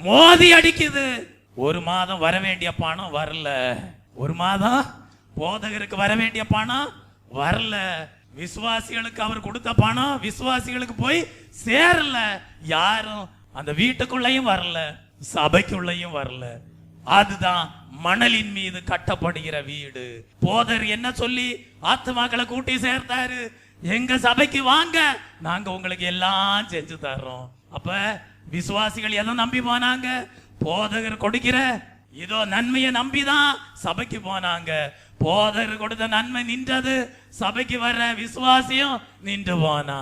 மோதி அடிக்குது. ஒரு மாதம் வர வேண்டிய பணம் வரல. ஒரு மாதம் போதகருக்கு வர வேண்டிய பணம் வரல. விசுவாசிகளுக்கு அவர் கொடுத்த பணம் விசுவாசிகளுக்கு போய் சேரல. யாரும் அந்த வீட்டுக்குள்ளேயும் வரல, சபைக்குள்ளேயும் வரல. அதுதான் மணலின் மீது கட்டப்படுகிற வீடு. போதர் என்ன சொல்லி ஆத்துமாக்களை கூட்டி சேர்த்தாரு? எங்க சபைக்கு வாங்க, நாங்க உங்களுக்கு எல்லாம் செஞ்சு தர்றோம். அப்ப விசுவாசிகள் எதை நம்பி போனாங்க? போதகர் கொடுக்கிற இதோ நன்மையை நம்பிதான் சபைக்கு போனாங்க. போதகர் கொடுத்த நன்மை நின்றது, சபைக்கு வர்ற விசுவாசியும் நின்று போனா.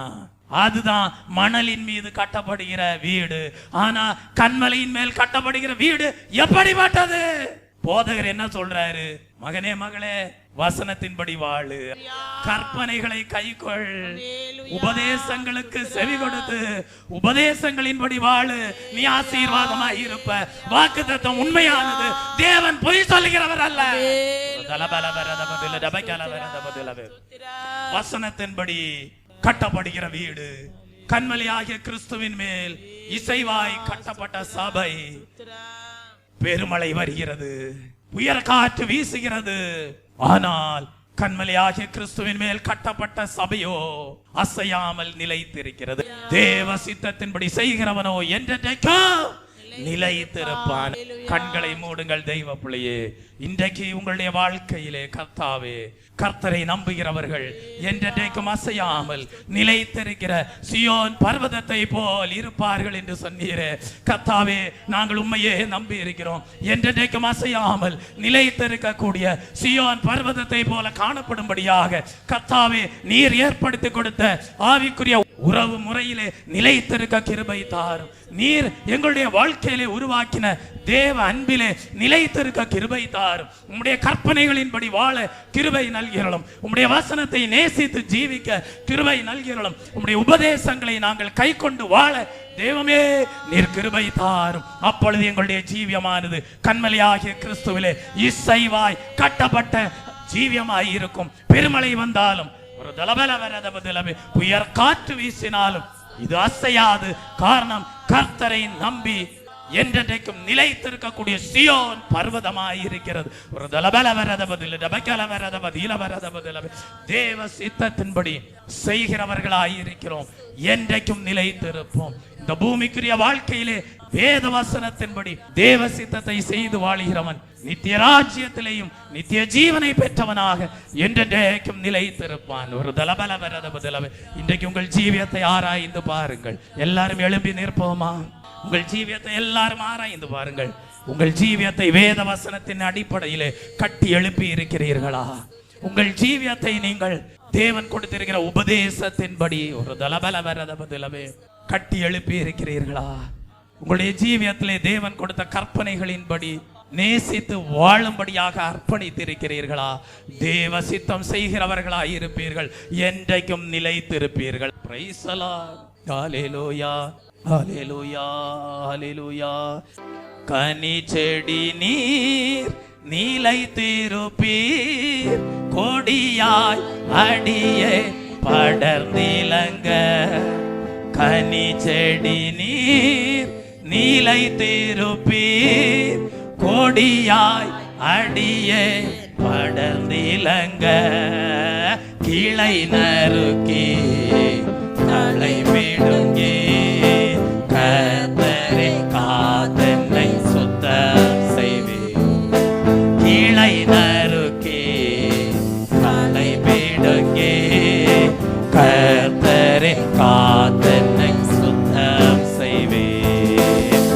அதுதான் மணலின் மீது கட்டப்படுகிற வீடு. ஆனா கன்மலையின் மேல் கட்டப்படுகிற வீடு எப்படிப்பட்டது? போதகர் என்ன சொல்றாரு? மகனே மகளே, வசனத்தின்படி வாழு, கற்பனைகளை கைக்கொள், உபதேசங்களுக்கு செவி கொடுத்து உபதேசங்களின்படி வாழு, நீ ஆசீர்வாதமாய் இருப்ப. வாக்குத்தத்தம் உண்மையானது, தேவன் பொய் சொல்லுகிறவர் அல்ல. வசனத்தின்படி கட்டப்படுகிற வீடு, கன்மலையாகிய கிறிஸ்துவின் மேல் இசைவாய் கட்டப்பட்ட சபை. பெருமழை வருகிறது, உயர் காற்று வீசுகிறது. ஆனால் கன்மலையாகிய கிறிஸ்துவின் மேல் கட்டப்பட்ட சபையோ அசையாமல் நிலைத்திருக்கிறது. தேவ சித்தத்தின்படி செய்கிறவனோ என்றென்றைக்கும் நிலைத்திருப்பான். கண்களை மூடுங்கள் தெய்வ பிள்ளையே. இன்றைக்கு உங்களுடைய வாழ்க்கையிலே கர்த்தாவே, கர்த்தரை நம்புகிறவர்கள் என்றென்றைக்கும் அசையாமல் நிலைத்திருக்கிற சியோன் பர்வதத்தை போல் இருப்பார்கள் என்று சொன்னீரே கர்த்தாவே. நாங்கள் உண்மையே நம்பி இருக்கிறோம். என்றென்றைக்கும் அசையாமல் நிலைத்திருக்கக்கூடிய சியோன் பர்வதத்தை போல காணப்படும்படியாக கர்த்தாவே நீர் ஏற்படுத்தி கொடுத்த ஆவிக்குரிய உறவு முறையிலே நிலைத்திருக்க கிருபை தாரும். நீர் எங்களுடைய வாழ்க்கையிலே உருவாக்கின தேவ அன்பிலே நிலைத்திருக்க கிருபை தாரும். உம்முடைய கற்பனைகளின்படி வாழ கிருபை நல்கிறோம். உம்முடைய வசனத்தை நேசித்து ஜீவிக்க கிருபை நல்கிறோம். உம்முடைய உபதேசங்களை நாங்கள் கை கொண்டு வாழ தேவமே நீர் கிருபை தாரும். அப்பொழுது எங்களுடைய ஜீவியமானது கண்மலையாகிய கிறிஸ்துவிலே இசைவாய் கட்டப்பட்ட ஜீவியமாய் இருக்கும். பெருமழை வந்தாலும் ஒரு புயற் காற்று வீசினாலும் இது அசையாது. காரணம் கர்த்தரை நம்பி என்றென்றைக்கும் நிலைத்திருக்கக்கூடிய சியோன் பர்வதமாய் இருக்கிறது. ஒரு தேவ சித்தத்தின்படி செய்கிறவர்களாய் இருக்கிறோம். என்றைக்கும் நிலைத்திருப்போம். இந்த பூமிக்குரிய வாழ்க்கையிலே வேத வசனத்தின்படி தேவ சித்தத்தை செய்து வாழுகிறவன் நித்திய ராஜ்யத்திலேயும் நித்திய ஜீவனை பெற்றவனாக என்றென்றைக்கும் நிலைத்திருப்பான். ஒரு இன்றைக்கு உங்கள் ஜீவியத்தை ஆராய்ந்து பாருங்கள். எல்லாரும் எழும்பி நிற்போமா? உங்கள் ஜீவியத்தை எல்லாரும் ஆராய்ந்து பாருங்கள். உங்கள் ஜீவியத்தை வேத வசனத்தின் அடிப்படையிலே கட்டி எழுப்பி இருக்கிறீர்களா? உங்கள் ஜீவியத்தை நீங்கள் தேவன் கொடுத்திருக்கிற உபதேசத்தின்படி ஒரு கட்டி எழுப்பி இருக்கிறீர்களா? உங்களுடைய ஜீவியத்திலே தேவன் கொடுத்த கற்பனைகளின்படி நேசித்து வாழும்படியாக அர்ப்பணித்திருக்கிறீர்களா? தேவ சித்தம் செய்கிறவர்களா இருப்பீர்கள். என்றைக்கும் நிலைத்திருப்பீர்கள். Praise the Lord. ஹல்லேலூயா, ஹல்லேலூயா, ஹல்லேலூயா. கனி செடி நீர் நிலைத்திருப்பீர். கொடியாய் அடியே படர்ந்திலங்க. கனி செடி நீர் நிலைத்திருப்பீர். கொடியாய் அடியே படர்ந்திலங்க. கிளை நறுக்கி தலை விடுங்கி கர்த்தரே காதனை சுத்தம் செய்வீர். கிளை நறுக்கி தலை விடுங்கி கர்த்தரே காதனை சுத்தம் செய்வீர்.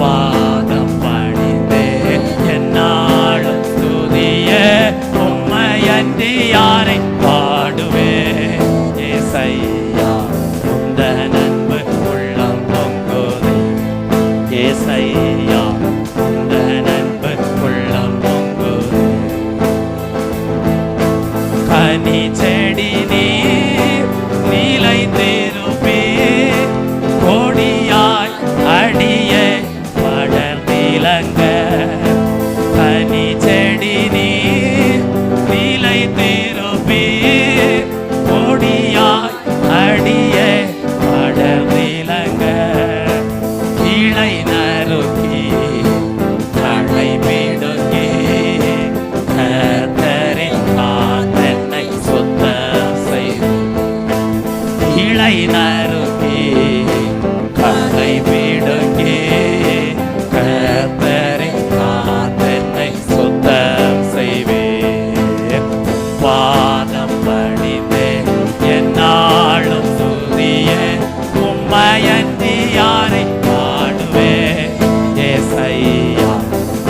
பாதம் பணிந்தே என்னாலும் துதிய உம்மையன்றி யாரை பாடுவே. ஏசையா உந்த நன்பு உள்ளம் பொங்குதே. ஏசையா உந்த நன்பு உள்ளம் பொங்குதே. கனி செடி நீர் நிலைத்திருப்பீர். கொடியாய் அடியே படர்ந்திலங்க. கனி செடி நீர் நிலைத்திருப்பீர். கொடியாய் அடியே படர்ந்திலங்க. கிளை நறுக்கி தலை பிடுங்கி கர்த்தரின் காதனை சுத்தம் செய்வீர். கிளை நறுக்கி தலை பிடுங்கி கர்த்தரின் காதனை சுத்தம் செய்வீர். பாதம் பணிந்தே என்னாலும் துதிய உம்மையன்றி யாரை பாடுவே. ஏசையா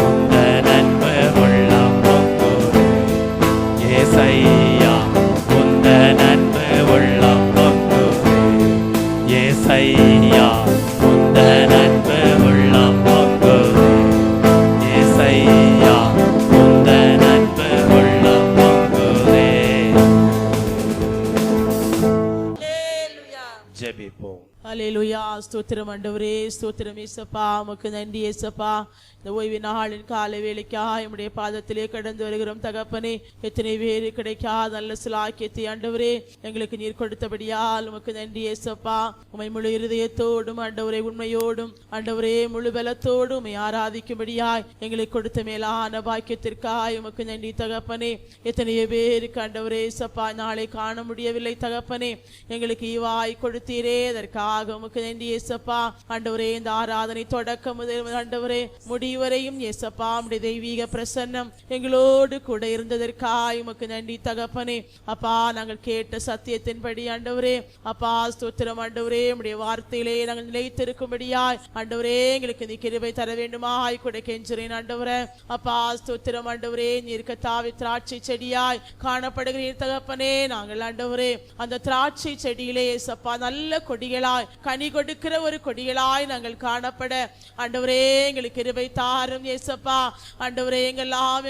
உந்த நன்பு உள்ளம் பொங்குதே. ஏசையா உந்த நன்பு உள்ளம் பொங்குதே. ஏசையா உந்த நன்பு உள்ளம் பொங்குதே. ஏசையா உந்த நன்பு உள்ளம் பொங்குதே. ஜெபிப்போம். ஹல்லேலூயா. ஸ்தோத்திரம் ஆண்டவரே, ஸ்தோத்திரம் இயேசப்பா. உமக்கு நன்றி இயேசப்பா. இந்த ஓய்வு நாளின் காலை வேளைக்காய் உம்முடைய பாதத்திலே கடந்து வருகிறோம் தகப்பனே. எத்தனை பேரு கிடைக்காத நல்ல சிலாக்கியத்தை ஆண்டவரே எங்களுக்கு நீர் கொடுத்தபடியால் உமக்கு நன்றி இயேசப்பா. உம்மை முழு இருதயத்தோடும் ஆண்டவரே உண்மையோடும் ஆண்டவரே முழு பலத்தோடும் உம்மை ஆராதிக்கும்படியாய் எங்களுக்கு கொடுத்த மேலான பாக்கியத்திற்காய் உமக்கு நன்றி தகப்பனே. எத்தனையோ பேருக்கு ஆண்டவரே இயேசப்பா நாளை காண முடியவில்லை தகப்பனே. எங்களுக்கு ஈவாய் கொடுத்தீரே, அதற்காக உமக்கு உமக்கு நன்றி இயேசப்பா. ஆண்டவரே, இந்த ஆராதனை தொடக்கம் முதல் ஆண்டவரே முடிவரையும் இயேசப்பா உம்முடைய தெய்வீக பிரசன்னம் எங்களோடு கூட இருந்ததற்காய் உமக்கு நன்றி தகப்பனே. அப்பா, நாங்கள் கேட்ட சத்தியத்தின்படி ஆண்டவரே அப்பா ஸ்தோத்திரம் ஆண்டவரே. உம்முடைய வார்த்தையிலே நாங்கள் நிலைத்திருக்கும்படியாய் ஆண்டவரே எங்களுக்கு நீ கிருபை தர வேண்டுமாய் கூட கெஞ்சுறேன் ஆண்டவரே. அப்பா ஸ்தோத்திரம் ஆண்டவரே, நீர் கர்த்தாவே திராட்சை செடியாய் காணப்படுகிறீர் தகப்பனே. நாங்கள் ஆண்டவரே அந்த திராட்சை செடியிலே இயேசப்பா நல்ல கொடிகளாய் கனி கொடுக்கிற ஒரு கொடிகளாய் நாங்கள் காணப்பட ஆண்டவரே எங்களுக்கு கிருபை தாரும் இயேசப்பா. ஆண்டவரே,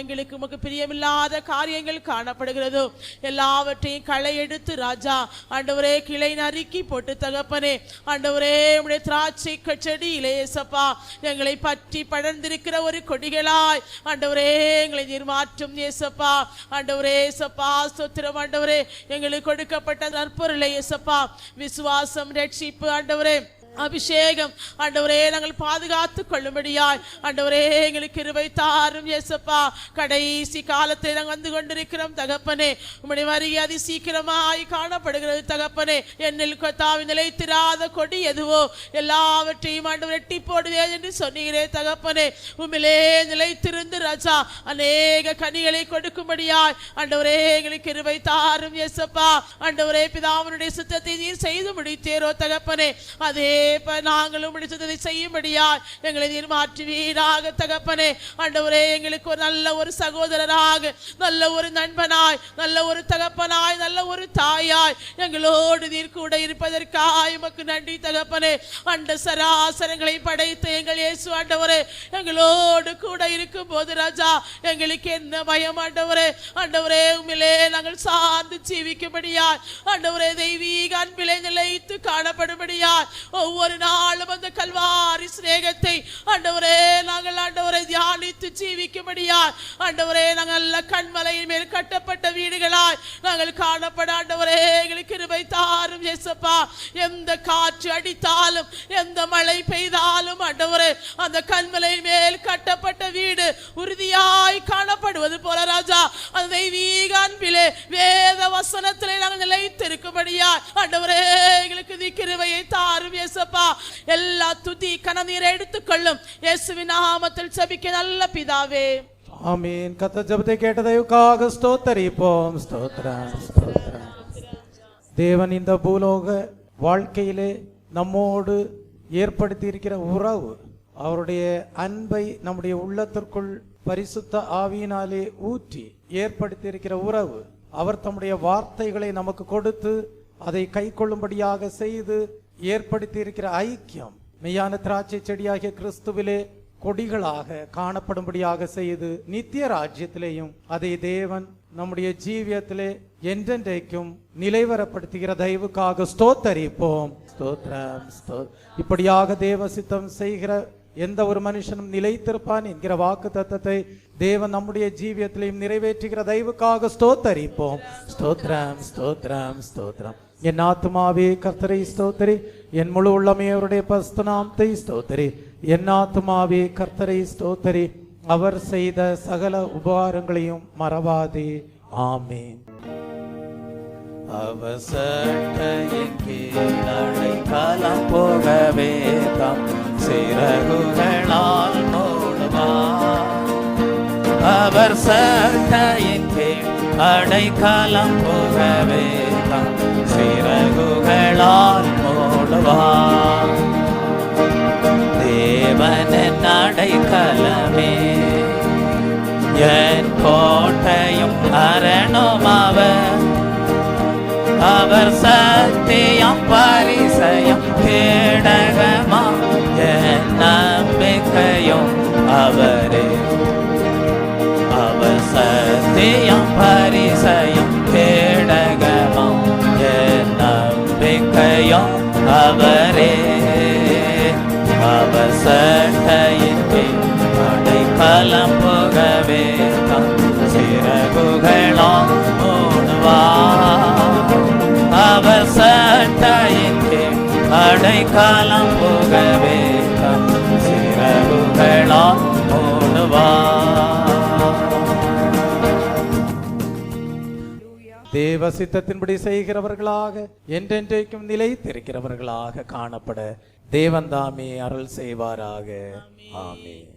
எங்களுக்கு உமக்கு பிரியமில்லாத காரியங்கள் காணப்படுகிறதோ எல்லாவற்றையும் களை எடுத்து ராஜா ஆண்டவரே கிளை நறுக்கி போட்டு தகப்பனே ஆண்டவரே உம்முடைய திராட்சை செடியிலே இயேசப்பா எங்களை பற்றி படர்ந்திருக்கிற ஒரு கொடிகளாய் ஆண்டவரே எங்களை நிர்மாற்றும் இயேசப்பா. ஆண்டவரே இயேசப்பா ஸ்தோத்திரம் ஆண்டவரே, எங்களுக்கு கொடுக்கப்பட்ட நற்பொருளை இயேசப்பா விசுவாசம், ரட்சிப்பு ஆண்டவரே அபிஷேகம் ஆண்டவரே நாங்கள் பாதுகாத்து கொள்ளும்படியாய் ஆண்டவரே எங்களுக்கு கிருபை தாரும் இயேசப்பா. கடைசி காலத்தை நாங்கள் வந்து கொண்டிருக்கிறோம் தகப்பனே. உம்முடைய வருகை அதி சீக்கிரமாய் காணப்படுகிறது தகப்பனே. என்னில் கர்த்தாவே நிலைத்திராத கொடி எதுவோ எல்லாவற்றையும் ஆண்டவர் வெட்டி போடுவேன் என்று சொன்னீரே தகப்பனே. உம்மிலே நிலைத்திருந்து ராஜா அநேக கனிகளை கொடுக்கும்படியாய் ஆண்டவரே எங்களுக்கு கிருபை தாரும் இயேசப்பா. ஆண்டவரே, பிதாவினுடைய சித்தத்தை நீர் செய்து முடித்தீரோ தகப்பனே. அதே நாங்களும் முடித்ததை செய்யும்படியாய் எங்களை நீர் மாற்றுவீராக தகப்பனே. ஆண்டவரே, எங்களுக்கு ஒரு நல்ல ஒரு சகோதரராக, நல்ல ஒரு நண்பனாய், நல்ல ஒரு தகப்பனாய், நல்ல ஒரு தாயாய் எங்களோடு நீர் கூட இருப்பதற்காய் உமக்கு நன்றி தகப்பனே. அண்ட சராசரங்களை படைத்த எங்கள் இயேசு ஆண்டவரே எங்களோடு கூட இருக்கும் போது ராஜா எங்களுக்கு என்ன பயம் ஆண்டவரே. ஆண்டவரே, உம்மிலே நாங்கள் சார்ந்து ஜீவிக்கும்படியாய் ஆண்டவரே தெய்வீக அன்பிலே நிலைத்து காணப்படும்படியாய் ஒவ்வொரு நாளும் அந்த கல்வாரி சிநேகத்தை ஆண்டவரே நாங்கள் ஆண்டவரை தியானித்து ஜீவிக்கும்படியாய் ஆண்டவரே நாங்கள் நல்ல கண்மலையின் மேல் கட்டப்பட்ட வீடுகளாய் நாங்கள் காணப்பட ஆண்டவரே எங்களுக்கு கிருபை தாரும் இயேசப்பா. எந்த காற்று அடித்தாலும் எந்த மழை பெய்தாலும் ஆண்டவரே அந்த கண்மலையின் மேல் கட்டப்பட்ட வீடு உறுதியாய் காணப்படுவது போல ராஜா அந்த தெய்வீக அன்பிலே வேத வசனத்திலே நாங்கள் நிலைத்திருக்கும்படியாய் ஆண்டவரே எங்களுக்கு நீ கிருபையை தாரும் இயேசப்பா. எல்லா துதி கனநீரை எடுத்துக்கொள்ளும் இயேசுவின் நாமத்தில் ஜெபிக்க நல்ல பிதாவே, ஆமீன். கர்த்தர் ஜெபத்தை கேட்டதற்காக ஸ்தோத்திரிப்போம். ஸ்தோத்திரம் ஸ்தோத்திரம். தேவன் இந்த பூலோக வாழ்க்கையிலே நம்மோடு ஏற்படுத்தி இருக்கிற உறவு, அவருடைய அன்பை நம்முடைய உள்ளத்திற்குள் பரிசுத்த ஆவியினாலே ஊற்றி ஏற்படுத்தி இருக்கிற உறவு, அவர் தம்முடைய வார்த்தைகளை நமக்கு கொடுத்து அதை கை கொள்ளும்படியாக செய்து ஏற்படுத்தி இருக்கிற ஐக்கியம், மெய்யான திராட்சை செடியாகிய கிறிஸ்துவிலே கொடிகளாக காணப்படும்படியாக செய்து நித்திய ராஜ்யத்திலேயும் அதை தேவன் நம்முடைய ஜீவியத்திலே என்றென்றைக்கும் நிலைவரப்படுத்துகிற தயவுக்காக ஸ்தோத்தரிப்போம். ஸ்தோத்திரம். இப்படியாக தேவ சித்தம் செய்கிற எந்த ஒரு மனுஷனும் நிலைத்திருப்பான் என்கிற வாக்கு தத்தத்தை தேவன் நம்முடைய ஜீவியத்திலையும் நிறைவேற்றுகிற தயவுக்காக ஸ்தோத்தரிப்போம். ஸ்தோத்திரம் ஸ்தோத்திரம் ஸ்தோத்திரம். என் ஆத்துமாவே கர்த்தரை ஸ்தோத்திரி, என் முழு உள்ளமே அவருடைய பரிசுத்த நாமத்தை ஸ்தோத்திரி. என் ஆத்துமாவே கர்த்தரை ஸ்தோத்திரி, அவர் செய்த சகல உபகாரங்களையும் மறவாதே. ஆமென். அவசட்டையின் கீழடை காலம் போகவே தம் சிறகுகளால் மூடுவார். அவர் சட்டையின் கீழ் அடைக்காலம் போகவே தம் சிறகுகளால் மூடுவார். தேவனின் அடைக்கலமே என் கோட்டையும் அரணும் அவர் சத்தியம் பரிசயம் கேடகமா என் நம்பிக்கையும் அவரே. அவர் சத்தியம் பரிசயம் கேடகமாம் என் நம்பிக்கையும் அவரே. அவர் சட்டையின் கீழ் அடைக்கலம் போகவே தம் சிறகுகளால் மூடுவார். அவர் சட்டையின் கீழ் அடைக்கலம் போகவே தம் சிறகுகளால் மூடுவார். தேவ சித்தத்தின்படி செய்கிறவர்களாக என்றென்றைக்கும் நிலைத்திருக்கிறவர்களாக காணப்பட தேவன் தாமே அருள் செய்வாராக. ஆமென்.